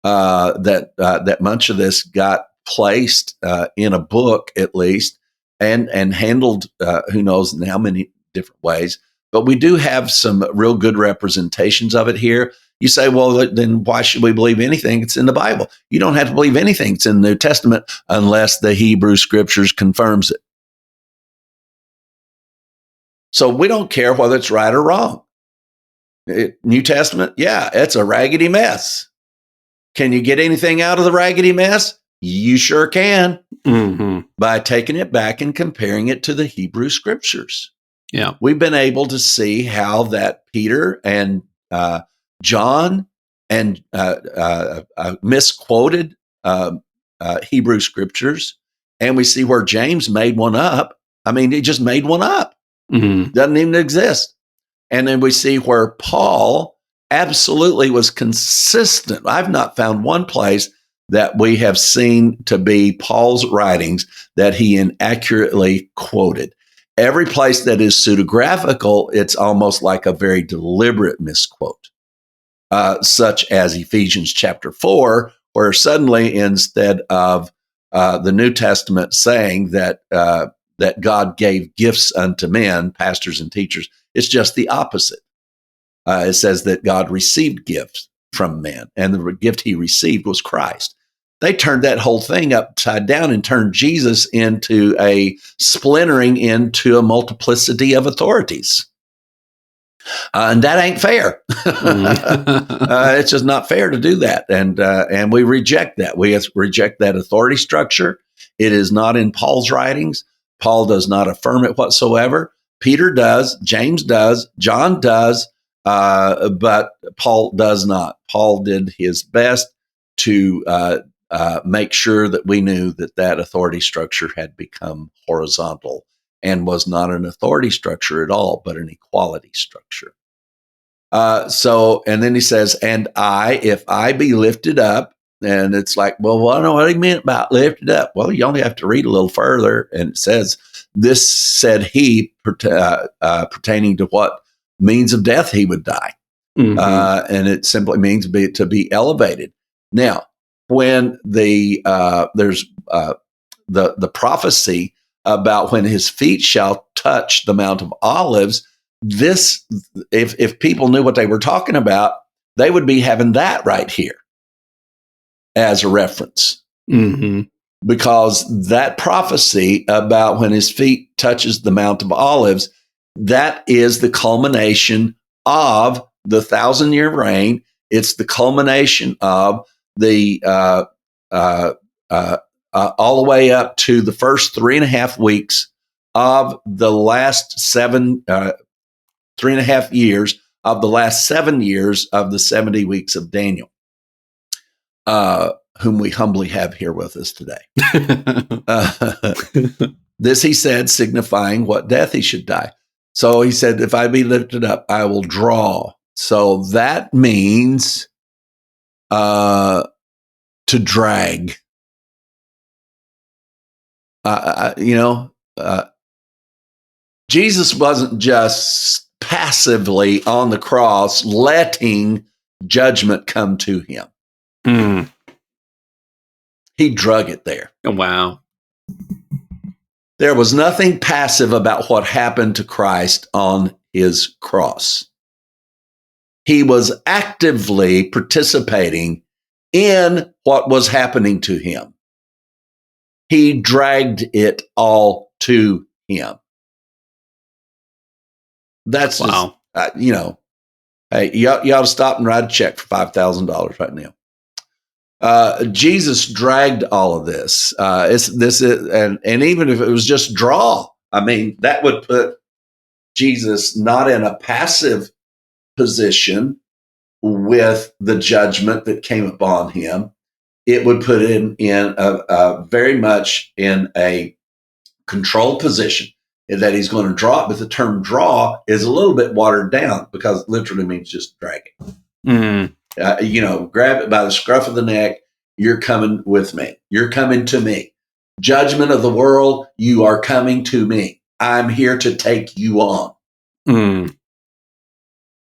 that much of this got placed in a book at least, and handled who knows in how many different ways. But we do have some real good representations of it here. You say, well, then why should we believe anything that's in the Bible? You don't have to believe anything that's in the New Testament unless the Hebrew Scriptures confirms it. So we don't care whether it's right or wrong. New Testament, yeah, it's a raggedy mess. Can you get anything out of the raggedy mess? You sure can. Mm-hmm. By taking it back and comparing it to the Hebrew Scriptures.
Yeah,
we've been able to see how that Peter and John and misquoted Hebrew Scriptures, and we see where James made one up. I mean, he just made one up. Mm-hmm. Doesn't even exist. And then we see where Paul absolutely was consistent. I've not found one place that we have seen to be Paul's writings that he inaccurately quoted. Every place that is pseudographical, it's almost like a very deliberate misquote, such as Ephesians chapter 4, where suddenly instead of the New Testament saying that God gave gifts unto men, pastors and teachers, it's just the opposite. It says that God received gifts from men, and the gift he received was Christ. They turned that whole thing upside down and turned Jesus into a splintering into a multiplicity of authorities. And that ain't fair. It's just not fair to do that. And we reject that. We reject that authority structure. It is not in Paul's writings. Paul does not affirm it whatsoever. Peter does. James does. John does. But Paul does not. Paul did his best to make sure that we knew that authority structure had become horizontal and was not an authority structure at all, but an equality structure. And then he says, and if I be lifted up, and it's like, well, what do you mean about lifted up? Well, you only have to read a little further, and it says, this said he, pertaining to what means of death he would die. Mm-hmm. And it simply means to be elevated. Now, when there's the prophecy about when his feet shall touch the Mount of Olives, this, if people knew what they were talking about, they would be having that right here as a reference. Mm-hmm. Because that prophecy about when his feet touches the Mount of Olives That is the culmination of the 1,000-year reign. It's the culmination of the all the way up to the first 3.5 weeks of the last 3.5 years of the last 7 years of the 70 weeks of Daniel, whom we humbly have here with us today. This he said, signifying what death he should die. So he said, if I be lifted up, I will draw. So that means to drag. Jesus wasn't just passively on the cross letting judgment come to him.
Mm.
He drug it there.
Wow.
There was nothing passive about what happened to Christ on his cross. He was actively participating in what was happening to him. He dragged it all to him. That's
wow.
Just, hey, you ought to stop and write a check for $5,000 right now. Jesus dragged all of this. And even if it was just draw, I mean, that would put Jesus not in a passive position with the judgment that came upon him. It would put him in a very much in a controlled position, in that he's going to draw it. But the term draw is a little bit watered down because it literally means just drag it.
Mm.
Grab it by the scruff of the neck. You're coming with me. You're coming to me. Judgment of the world, you are coming to me. I'm here to take you on.
Mm.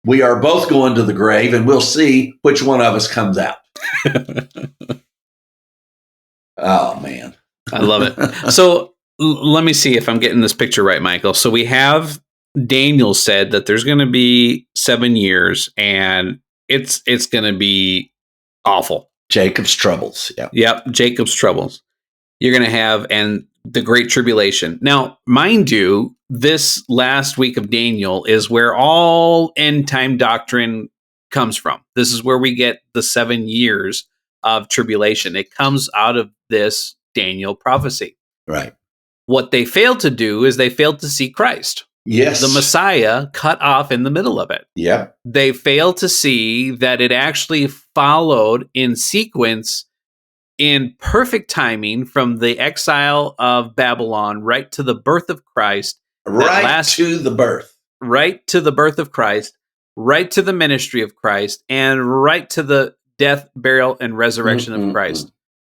We are both going to the grave, and we'll see which one of us comes out. Oh, man.
I love it. So let me see if I'm getting this picture right, Michael. So we have Daniel said that there's going to be 7 years, and it's going to be awful.
Jacob's troubles. Yeah.
Yep. Jacob's troubles. You're going to have, and the Great Tribulation. Now, mind you, this last week of Daniel is where all end time doctrine comes from. This is where we get the 7 years of tribulation. It comes out of this Daniel prophecy.
Right.
What they failed to do is they failed to see Christ.
Yes.
The Messiah cut off in the middle of it.
Yep.
They failed to see that it actually followed in sequence in perfect timing from the exile of Babylon right to the birth of Christ.
Right to the birth.
Right to the birth of Christ, right to the ministry of Christ, and right to the death, burial, and resurrection of Christ,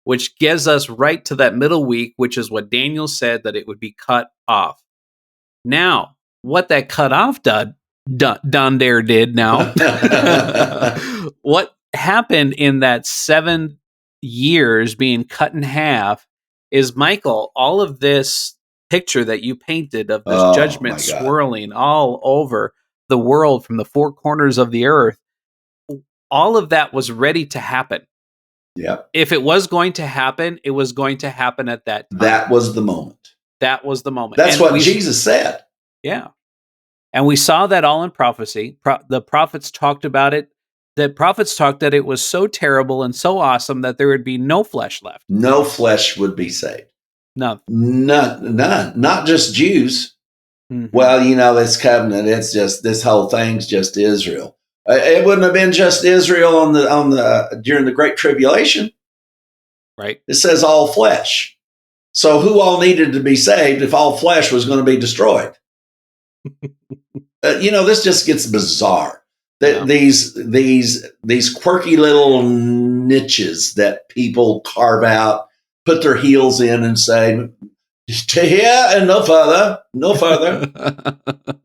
which gives us right to that middle week, which is what Daniel said that it would be cut off. Now, what that cut off did now, what happened in that 7 years being cut in half is, Michael, all of this picture that you painted of this judgment swirling all over the world from the four corners of the earth, all of that was ready to happen.
Yep.
If it was going to happen, it was going to happen at that time.
That was the moment.
That was the moment.
That's what Jesus said.
Yeah. And we saw that all in prophecy. The prophets talked about it. The prophets talked that it was so terrible and so awesome that there would be no flesh left.
No flesh would be saved.
None.
Not just Jews.
Mm-hmm.
Well, this covenant, it's just, this whole thing's just Israel. It wouldn't have been just Israel on the during the Great Tribulation.
Right.
It says all flesh. So who all needed to be saved if all flesh was going to be destroyed? This just gets bizarre.
Yeah.
These quirky little niches that people carve out, put their heels in, and say, "To here and no further, no further."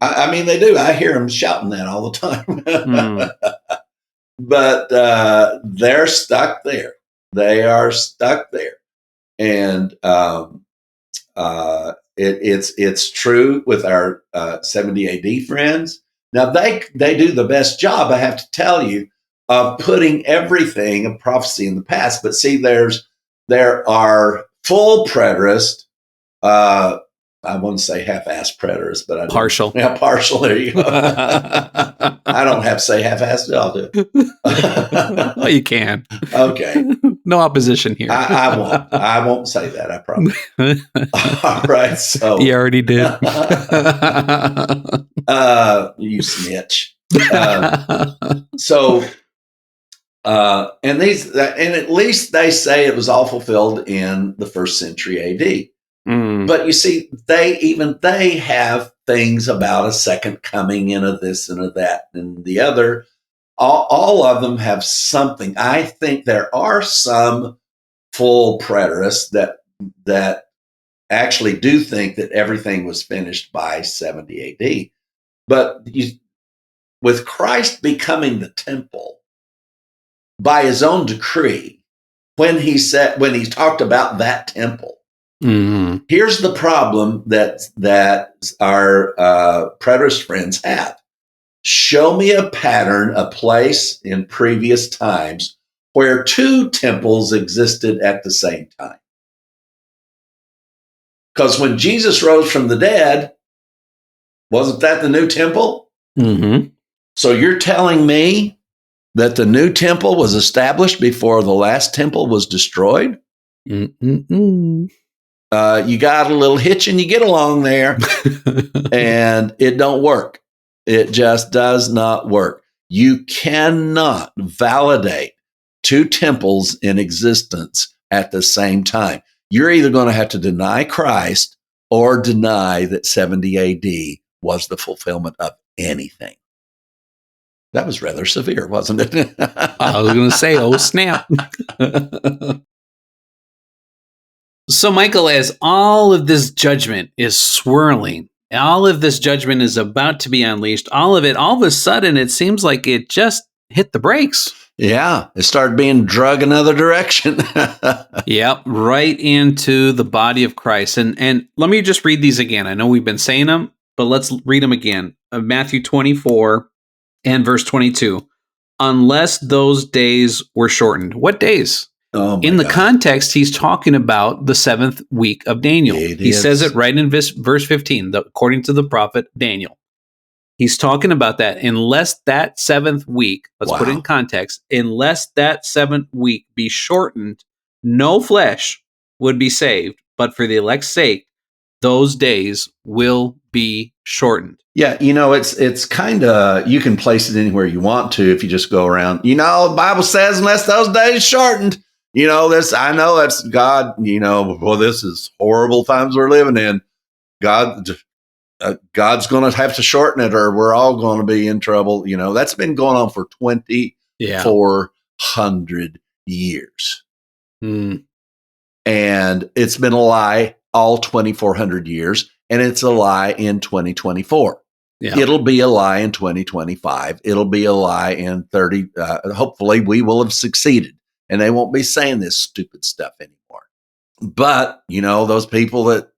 I mean, they do. I hear them shouting that all the time. But they're stuck there. They are stuck there, and it's true with our 70 AD friends. Now they do the best job, I have to tell you, of putting everything of prophecy in the past. But see, there are full preterist I wouldn't say half-assed preterist, but I do.
Partial.
Yeah, partial. There you go. I don't have to say half-assed. I'll do it.
Well, you can.
Okay.
No opposition here.
I won't. I won't say that. I promise. All right. So
You already did.
You snitch. And at least they say it was all fulfilled in the 1st century AD. But you see, they have things about a second coming and of this and of that and the other. All of them have something. I think there are some full preterists that actually do think that everything was finished by 70 AD. But with Christ becoming the temple by his own decree, when he talked about that temple, here's the problem that our preterist friends have. Show me a pattern, a place in previous times where 2 temples existed at the same time. Because when Jesus rose from the dead, wasn't that the new temple?
Mm-hmm.
So you're telling me that the new temple was established before the last temple was destroyed?
Mm-mm-mm.
You got a little hitch and you get along there, and it don't work. It just does not work. You cannot validate 2 temples in existence at the same time. You're either going to have to deny Christ or deny that 70 AD was the fulfillment of anything. That was rather severe, wasn't it?
I was going to say, oh, snap. So, Michael, as all of this judgment is swirling, all of this judgment is about to be unleashed, all of a sudden, it seems like it just hit the brakes.
Yeah, it started being drug another direction.
Yep, right into the body of Christ. And let me just read these again. I know we've been saying them, but let's read them again. Matthew 24 and verse 22. Unless those days were shortened. What days?
Oh
in the context, he's talking about the 7th week of Daniel. He says it right in verse 15, according to the prophet Daniel. He's talking about that. Unless that 7th week, let's put it in context, unless that 7th week be shortened, no flesh would be saved. But for the elect's sake, those days will be shortened.
Yeah, it's kind of, you can place it anywhere you want to if you just go around. The Bible says unless those days shortened. I know that's God, well, this is horrible times we're living in. God's going to have to shorten it or we're all going to be in trouble. That's been going on for 2,400 years. And it's been a lie all 2,400 years. And it's a lie in 2024. Yeah. It'll be a lie in 2025. It'll be a lie in 30. Hopefully we will have succeeded. And they won't be saying this stupid stuff anymore. But, those people that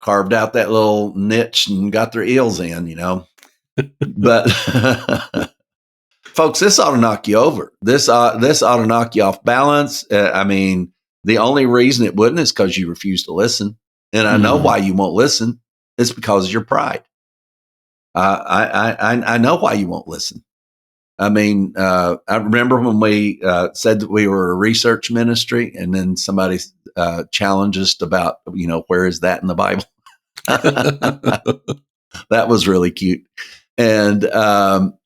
carved out that little niche and got their eels in, But, folks, this ought to knock you over. This ought to knock you off balance. The only reason it wouldn't is because you refuse to listen. And I know why you won't listen. It's because of your pride. I know why you won't listen. I remember when we said that we were a research ministry, and then somebody challenged us about, where is that in the Bible? That was really cute. And then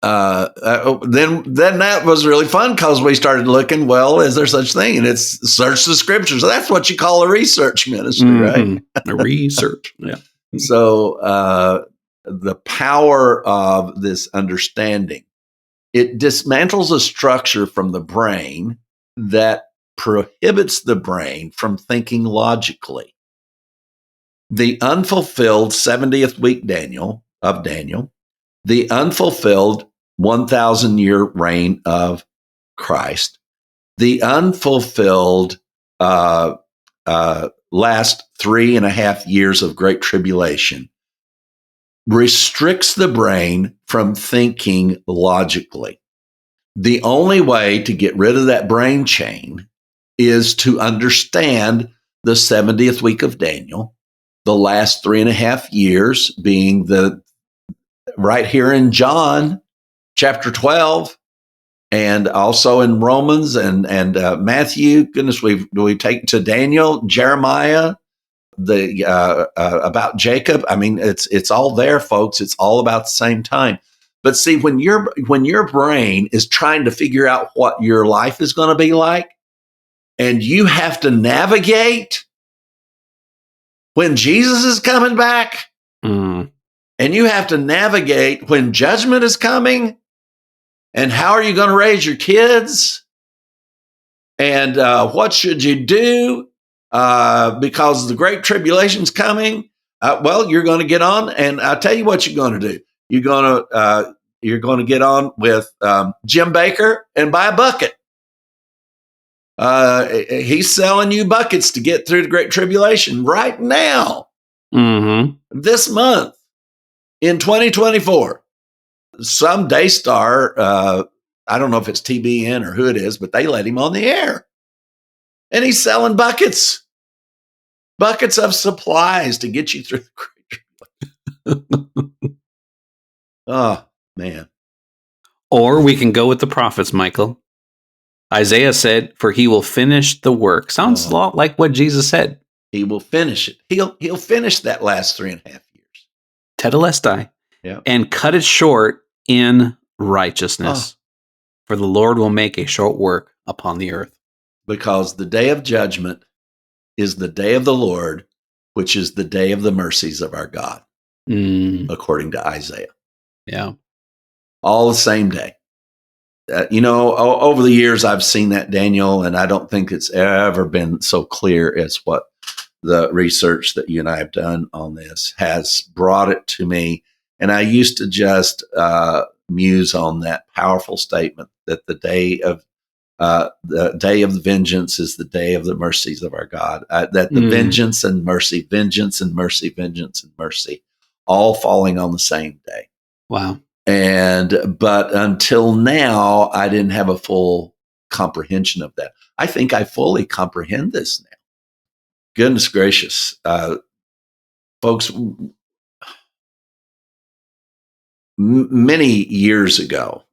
that was really fun because we started looking, well, is there such thing? And it's search the scriptures. That's what you call a research ministry, right?
A research. Yeah.
So the power of this understanding, it dismantles a structure from the brain that prohibits the brain from thinking logically. The unfulfilled 70th week of Daniel, the unfulfilled 1,000-year reign of Christ, the unfulfilled last 3.5 years of Great Tribulation restricts the brain from thinking logically. The only way to get rid of that brain chain is to understand the 70th week of Daniel, the last 3.5 years being the right here in John chapter 12, and also in Romans and Matthew. Goodness, we take to Daniel, Jeremiah, the about Jacob. I mean, it's all there, folks. It's all about the same time. But see, when your brain is trying to figure out what your life is going to be like, and you have to navigate when Jesus is coming back, and you have to navigate when judgment is coming, and how are you going to raise your kids, and what should you do because the great tribulation is coming? Well, you're going to get on, and I'll tell you what you're going to do. You're going to get on with Jim Bakker and buy a bucket. He's selling you buckets to get through the Great Tribulation right now, this month in 2024. Some Daystar, I don't know if it's TBN or who it is, but they let him on the air. And he's selling buckets of supplies to get you through the Great Tribulation. Oh, man.
Or we can go with the prophets, Michael. Isaiah said, "For he will finish the work." Sounds a lot like what Jesus said.
He will finish it. He'll finish that last 3.5 years.
Tetelestai.
Yeah.
And cut it short in righteousness. For the Lord will make a short work upon the earth.
Because the day of judgment is the day of the Lord, which is the day of the mercies of our God, according to Isaiah.
Yeah.
All the same day. Over the years, I've seen that, Daniel, and I don't think it's ever been so clear as what the research that you and I have done on this has brought it to me. And I used to just muse on that powerful statement that the day of the vengeance is the day of the mercies of our God. That the vengeance and mercy, vengeance and mercy, vengeance and mercy, all falling on the same day.
Wow.
But until now, I didn't have a full comprehension of that. I think I fully comprehend this now. Goodness gracious, folks. Many years ago,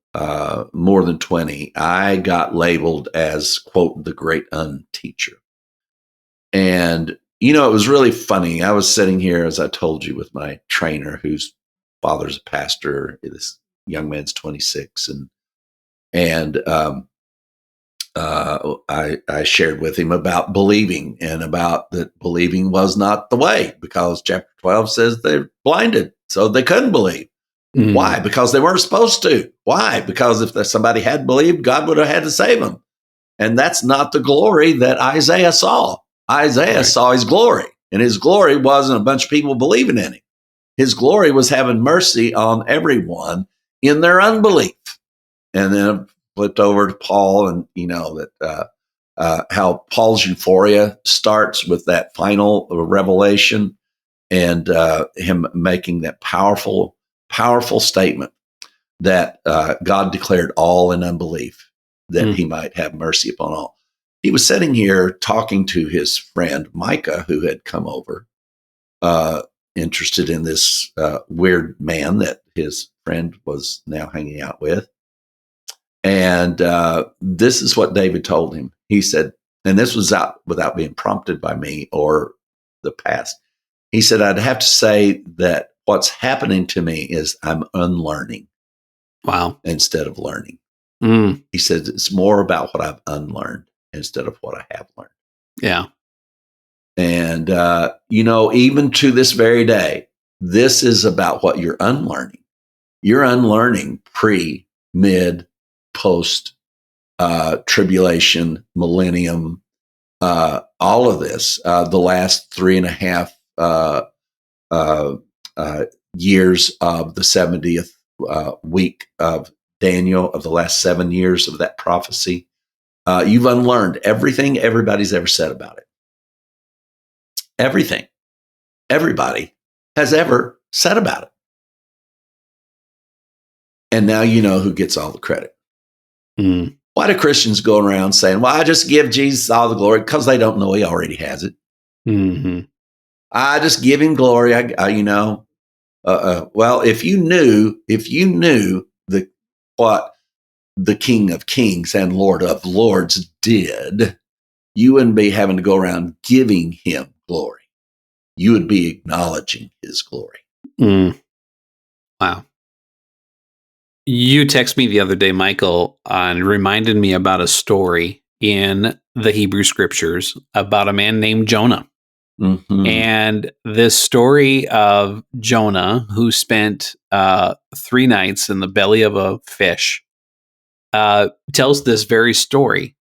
more than 20, I got labeled as, quote, the great unteacher. And, it was really funny. I was sitting here, as I told you, with my trainer, whose father's a pastor. This young man's 26. And I shared with him about believing and about that believing was not the way, because chapter 12 says they're blinded, so they couldn't believe. Why? Because they weren't supposed to. Why? Because if somebody had believed, God would have had to save them. And that's not the glory that Isaiah saw. Isaiah saw his glory, and his glory wasn't a bunch of people believing in him. His glory was having mercy on everyone in their unbelief. And then I flipped over to Paul, and how Paul's euphoria starts with that final revelation, and him making that powerful statement that God declared all in unbelief, that he might have mercy upon all. He was sitting here talking to his friend Micah, who had come over, interested in this weird man that his friend was now hanging out with. And this is what David told him. He said, and this was out without being prompted by me or the past. He said, I'd have to say that what's happening to me is I'm unlearning.
Wow.
Instead of learning. He said, it's more about what I've unlearned instead of what I have learned.
Yeah.
And, even to this very day, this is about what you're unlearning. You're unlearning pre, mid, post, tribulation, millennium, all of this, the last 3.5 years of the 70th week of Daniel, of the last 7 years of that prophecy. You've unlearned everything everybody's ever said about it. Everything everybody has ever said about it. And now you know who gets all the credit. Why do Christians go around saying, well, I just give Jesus all the glory? Because they don't know he already has it. I just give him glory. Well, if you knew what the King of Kings and Lord of Lords did, you wouldn't be having to go around giving him glory. You would be acknowledging his glory.
Wow. You texted me the other day, Michael, and reminded me about a story in the Hebrew scriptures about a man named Jonah.
Mm-hmm.
And this story of Jonah, who spent 3 nights in the belly of a fish, tells this very story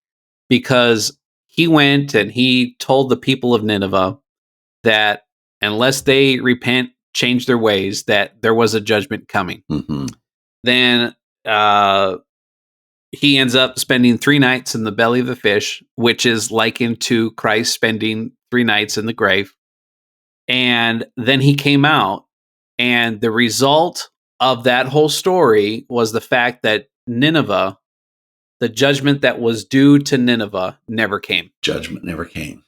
because he went and he told the people of Nineveh that unless they repent, change their ways, that there was a judgment coming.
Mm-hmm.
Then he ends up spending 3 nights in the belly of the fish, which is likened to Christ spending 3 nights in the grave. And then he came out, and the result of that whole story was the fact that Nineveh, the judgment that was due to Nineveh, never came.
Judgment never came.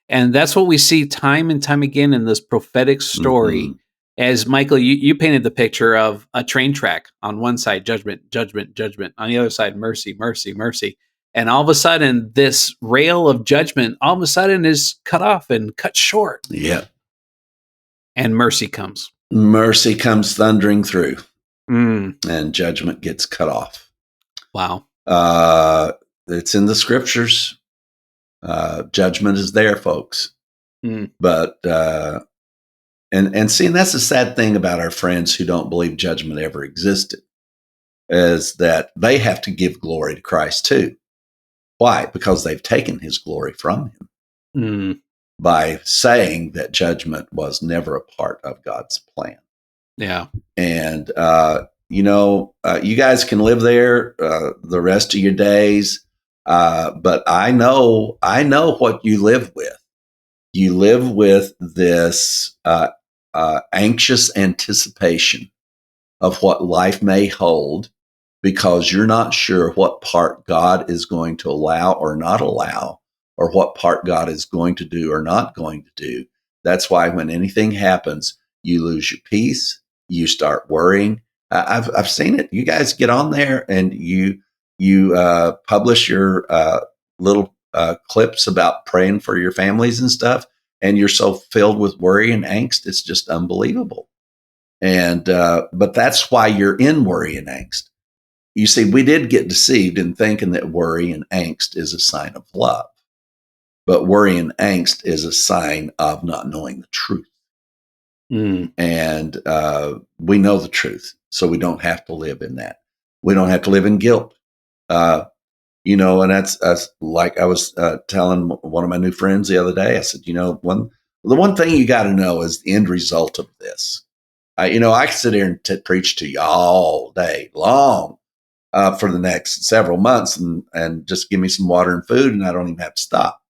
And that's what we see time and time again in this prophetic story.
Mm-hmm.
As Michael, you painted the picture of a train track. On one side, judgment, judgment, judgment. On the other side, mercy, mercy, mercy. And all of a sudden, this rail of judgment all of a sudden is cut off and cut short.
Yeah.
And mercy comes.
Mercy comes thundering through.
Mm.
And judgment gets cut off.
Wow.
It's in the scriptures. Judgment is there, folks. But and see, and that's the sad thing about our friends who don't believe judgment ever existed, is that they have to give glory to Christ too. Why? Because they've taken his glory from him by saying that judgment was never a part of God's plan.
Yeah.
And you guys can live there the rest of your days. But I know what you live with. You live with this anxious anticipation of what life may hold, because you're not sure what part God is going to allow or not allow, or what part God is going to do or not going to do. That's why when anything happens, you lose your peace. You start worrying. I've seen it. You guys get on there and you publish your little clips about praying for your families and stuff, and you're so filled with worry and angst, it's just unbelievable. And but that's why you're in worry and angst. You see, we did get deceived in thinking that worry and angst is a sign of love, but worry and angst is a sign of not knowing the truth. And we know the truth, so we don't have to live in that. We don't have to live in guilt. And that's like I was telling one of my new friends the other day. I said, the one thing you got to know is the end result of this. I can sit here and preach to you all day long for the next several months, and just give me some water and food, and I don't even have to stop.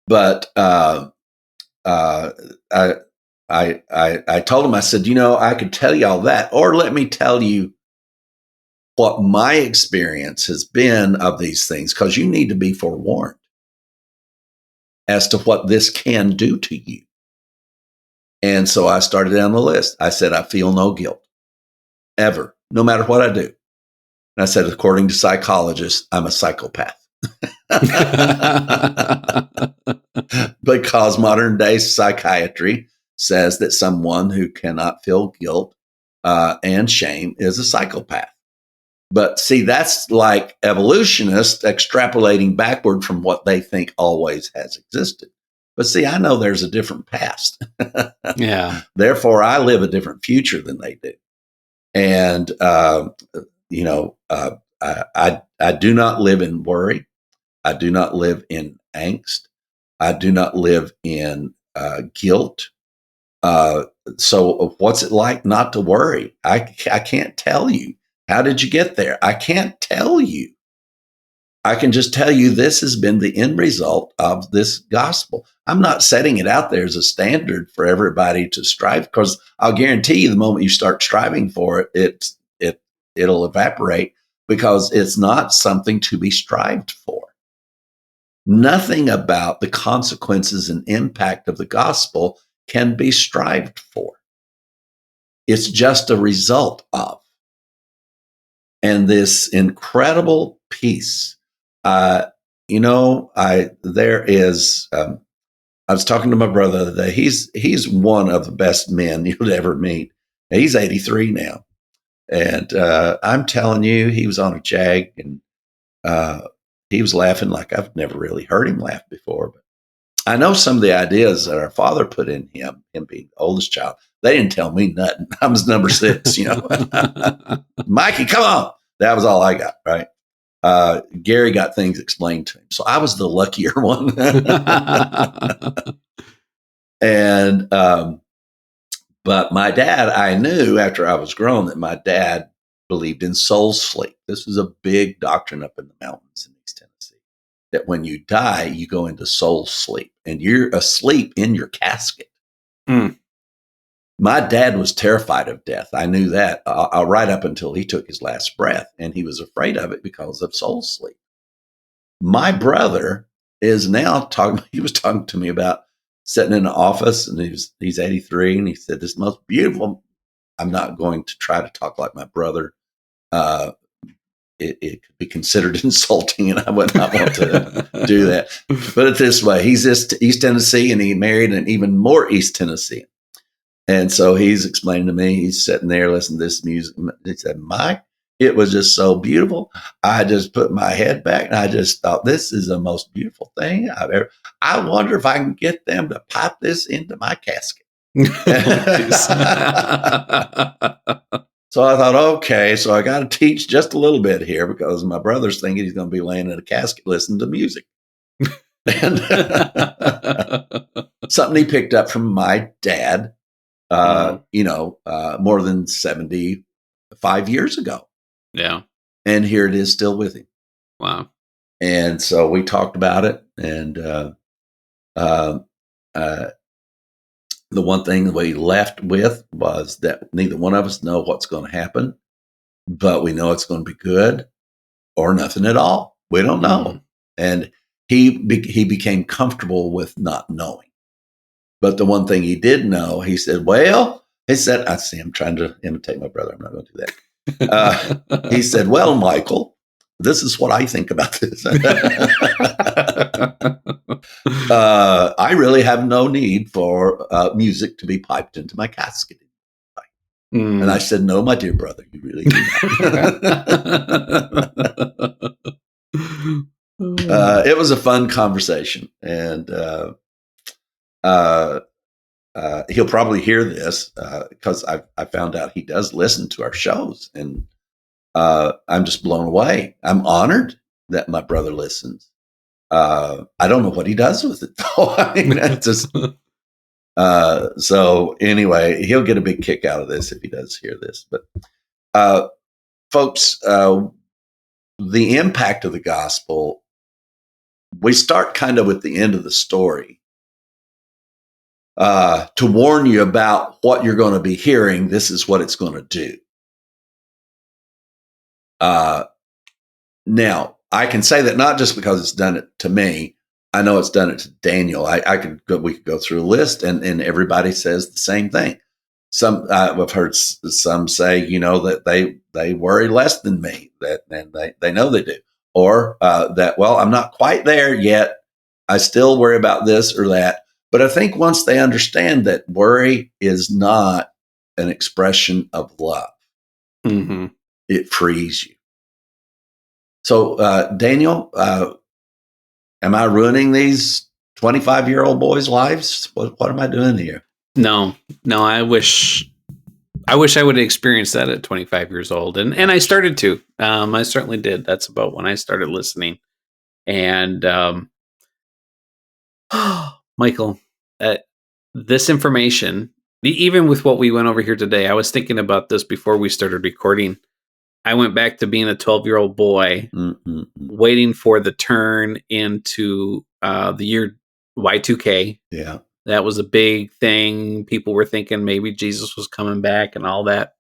But I told him, I said, I could tell you all that, or let me tell you what my experience has been of these things, because you need to be forewarned as to what this can do to you. And so I started down the list. I said, I feel no guilt ever, no matter what I do. And I said, according to psychologists, I'm a psychopath. Because modern day psychiatry says that someone who cannot feel guilt and shame is a psychopath. But see, that's like evolutionists extrapolating backward from what they think always has existed. But see, I know there's a different past.
Yeah.
Therefore, I live a different future than they do. And, I do not live in worry. I do not live in angst. I do not live in guilt. So what's it like not to worry? I can't tell you. How did you get there? I can't tell you. I can just tell you this has been the end result of this gospel. I'm not setting it out there as a standard for everybody to strive, because I'll guarantee you the moment you start striving for it, it'll evaporate, because it's not something to be strived for. Nothing about the consequences and impact of the gospel can be strived for. It's just a result of. And this incredible peace. There is. I was talking to my brother the other day. He's one of the best men you'll ever meet. He's 83 now, and I'm telling you, he was on a Jag, and he was laughing like I've never really heard him laugh before. But I know some of the ideas that our father put in him being the oldest child. They didn't tell me nothing. I was number 6, Mikey, come on. That was all I got, right? Gary got things explained to him. So I was the luckier one. And, but my dad, I knew after I was grown that my dad believed in soul sleep. This was a big doctrine up in the mountains in East Tennessee, that when you die, you go into soul sleep and you're asleep in your casket.
Mm.
My dad was terrified of death. I knew that right up until he took his last breath, and he was afraid of it because of soul sleep. My brother is now talking. He was talking to me about sitting in the office, and he's 83, and he said, "This most beautiful." I'm not going to try to talk like my brother. It could be considered insulting, and I would not want to do that. Put it this way: he's East Tennessee, and he married an even more East Tennessee. And so he's explaining to me, he's sitting there listening to this music. He said, "Mike, it was just so beautiful. I just put my head back and I just thought, this is the most beautiful thing I've ever. I wonder if I can get them to pipe this into my casket." So I thought, okay, so I got to teach just a little bit here because my brother's thinking he's going to be laying in a casket listening to music. And something he picked up from my dad. More than 75 years ago.
Yeah.
And here it is still with him.
Wow.
And so we talked about it. And the one thing we left with was that neither one of us know what's going to happen, but we know it's going to be good or nothing at all. We don't know. And he became comfortable with not knowing. But the one thing he did know, he said, I see him trying to imitate my brother. I'm not going to do that. He said, "Well, Michael, this is what I think about this. I really have no need for music to be piped into my casket." And I said, "No, my dear brother, you really do not." It was a fun conversation. And he'll probably hear this because I found out he does listen to our shows, and I'm just blown away. I'm honored that my brother listens. I don't know what he does with it, though. I mean, that's just. So anyway, he'll get a big kick out of this if he does hear this. But folks, the impact of the gospel, we start kind of at the end of the story. To warn you about what you're going to be hearing, this is what it's going to do. Now, I can say that not just because it's done it to me. I know it's done it to Daniel. We could go through a list, and everybody says the same thing. I've heard some say, that they worry less than me, and they know they do, or that, well, I'm not quite there yet. I still worry about this or that. But I think once they understand that worry is not an expression of love, it frees you. So, Daniel, am I ruining these 25-year-old boys' lives? What am I doing here?
No. I wish I would have experienced that at 25 years old, and I started to. I certainly did. That's about when I started listening. And Michael, this information, even with what we went over here today, I was thinking about this before we started recording. I went back to being a 12-year-old boy, waiting for the turn into the year Y2K.
Yeah.
That was a big thing. People were thinking maybe Jesus was coming back and all that.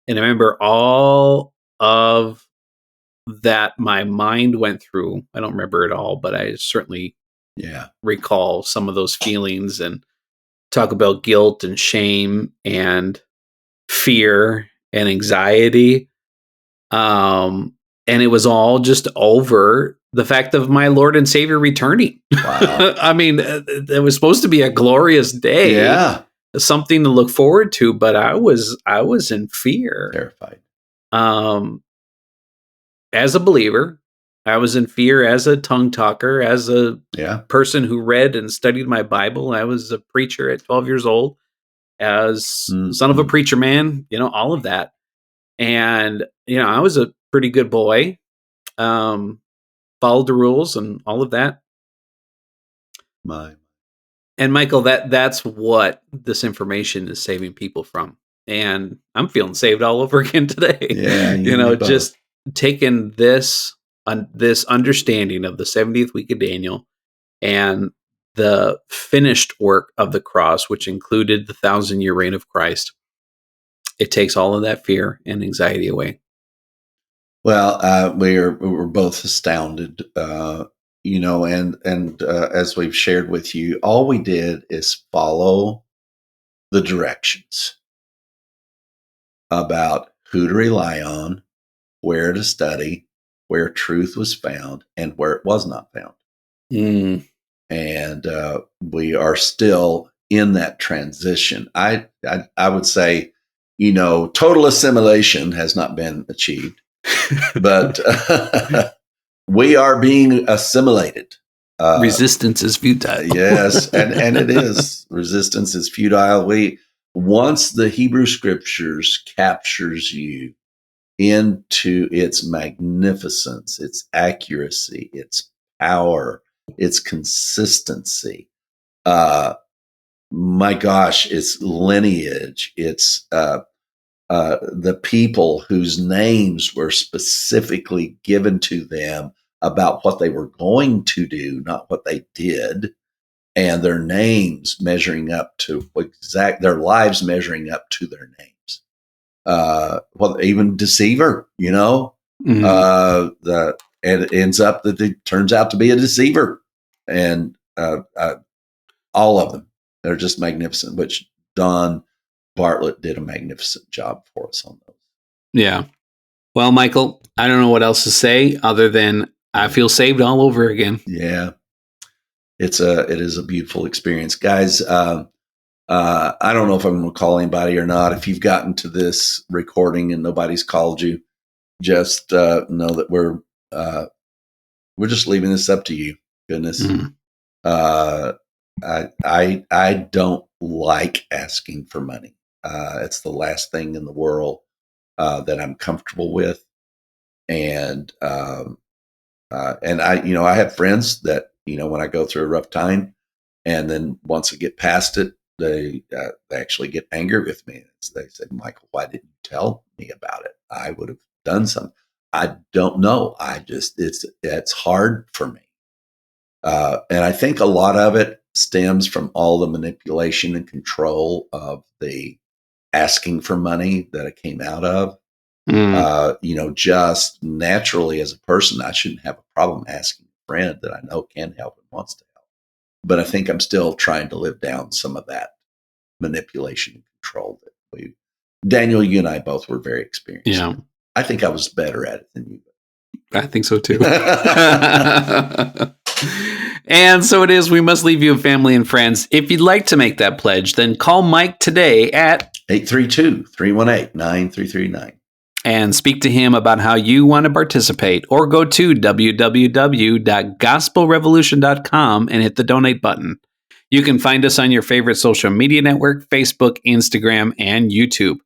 And I remember all of that my mind went through. I don't remember it all, but I certainly recall some of those feelings and talk about guilt and shame and fear and anxiety. And it was all just over the fact of my Lord and Savior returning.
Wow.
I mean, it was supposed to be a glorious day.
Yeah.
Something to look forward to, but I was in fear.
Terrified.
As a believer, I was in fear as a tongue talker, as a person who read and studied my Bible. I was a preacher at 12 years old, as son of a preacher man, all of that. And, I was a pretty good boy, followed the rules and all of that. And Michael, that's what this information is saving people from. And I'm feeling saved all over again today.
Yeah,
just taking this understanding of the 70th week of Daniel and the finished work of the cross, which included the 1,000-year reign of Christ. It takes all of that fear and anxiety away.
Well, we're both astounded, and as we've shared with you, all we did is follow the directions about who to rely on, where to study, where truth was found, and where it was not found. And we are still in that transition. I would say, total assimilation has not been achieved, but we are being assimilated.
Resistance is futile.
Yes, and it is. Resistance is futile. Once the Hebrew Scriptures captures you into its magnificence, its accuracy, its power, its consistency, my gosh, its lineage, its the people whose names were specifically given to them about what they were going to do, not what they did, and their names measuring up to their lives measuring up to their names. Even deceiver, it ends up that it turns out to be a deceiver, and all of them, they're just magnificent, which Don Bartlett did a magnificent job for us on those.
Yeah. Well, Michael, I don't know what else to say other than I feel saved all over again.
Yeah. It is a beautiful experience. Guys, I don't know if I'm going to call anybody or not. If you've gotten to this recording and nobody's called you, just know that we're just leaving this up to you. Goodness. I don't like asking for money. It's the last thing in the world that I'm comfortable with. And I have friends that, when I go through a rough time, and then once I get past it, they actually get angry with me. They said, "Michael, why didn't you tell me about it? I would have done something." I don't know. It's hard for me. And I think a lot of it stems from all the manipulation and control of the asking for money that it came out of. Just naturally as a person, I shouldn't have a problem asking a friend that I know can help and wants to help. But I think I'm still trying to live down some of that manipulation and control that Daniel, you and I both were very experienced.
Yeah.
I think I was better at it than you.
I think so too. And so it is. We must leave you, family and friends. If you'd like to make that pledge, then call Mike today at
832-318-9339
and speak to him about how you want to participate, or go to www.gospelrevolution.com and hit the donate button. You can find us on your favorite social media network, Facebook, Instagram, and YouTube.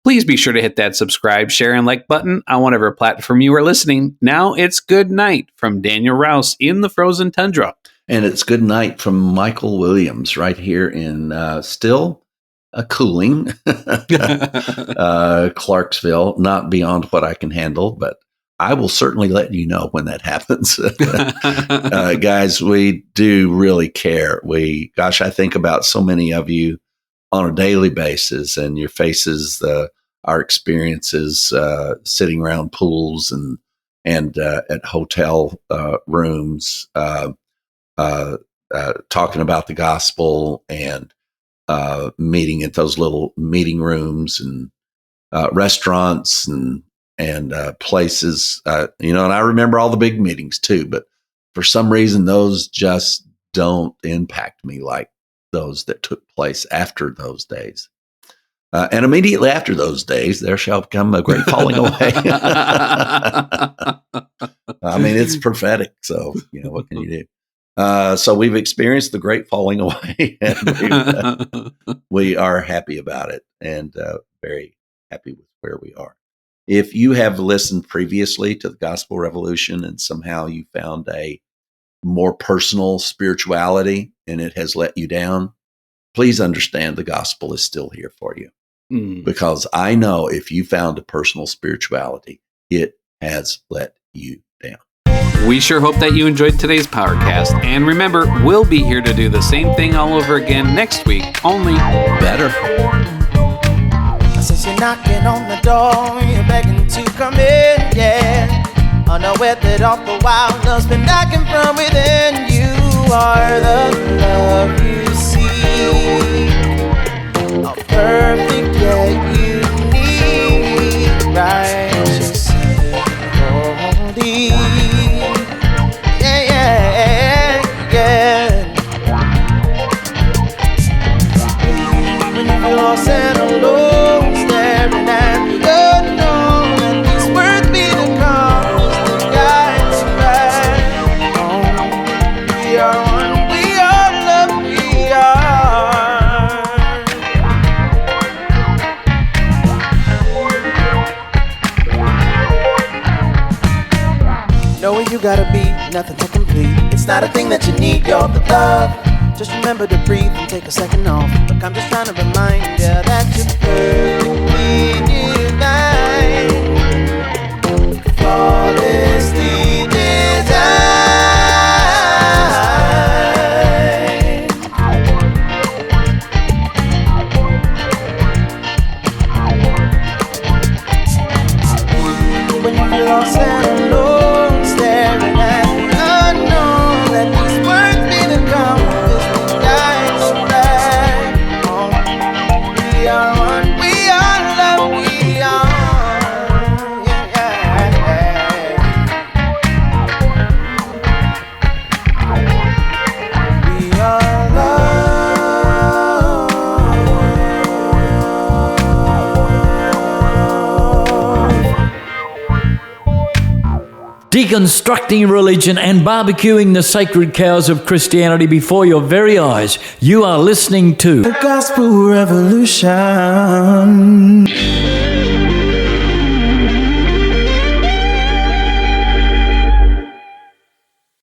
Please be sure to hit that subscribe, share, and like button on whatever platform you are listening. Now it's good night from Daniel Rouse in the frozen tundra.
And it's good night from Michael Williams right here in still cooling Clarksville, not beyond what I can handle, but I will certainly let you know when that happens. Guys, we do really care. I think about so many of you on a daily basis, and your faces, our experiences sitting around pools and and at hotel rooms, talking about the gospel, and meeting at those little meeting rooms and restaurants and places. And I remember all the big meetings too, but for some reason, those just don't impact me like those that took place after those days. And immediately after those days, there shall come a great falling away. I mean, it's prophetic. So, what can you do? So we've experienced the great falling away, and we are happy about it, and very happy with where we are. If you have listened previously to the Gospel Revolution and somehow you found a more personal spirituality and it has let you down, please understand the gospel is still here for you. Because I know if you found a personal spirituality, it has let you down.
We sure hope that you enjoyed today's Powercast. And remember, we'll be here to do the same thing all over again next week, only better.
Since you're knocking on the door, you're begging to come in, yeah. Unaware that all the while love's been knocking from within. You are the love you see, a perfect yet unique, righteous and holy. Yeah, yeah, yeah. When you feel lost and alone, staring at the unknown, and these words be the compass that guides you back home. We are one, we are love, we are. Know where you gotta be, nothing to complete. It's not a thing that you need, you're the love. Just remember to breathe and take a second off. Look, I'm just trying to remind you that you're perfectly divine, flawlessly designed. When you feel lost and alone, staring at the unknown, let these words be the compass that guides you back home. We are one, we are love, we are. Yeah, yeah. We are love.
Deconstructing religion and barbecuing the sacred cows of Christianity before your very eyes. You are listening to
The Gospel Revolution.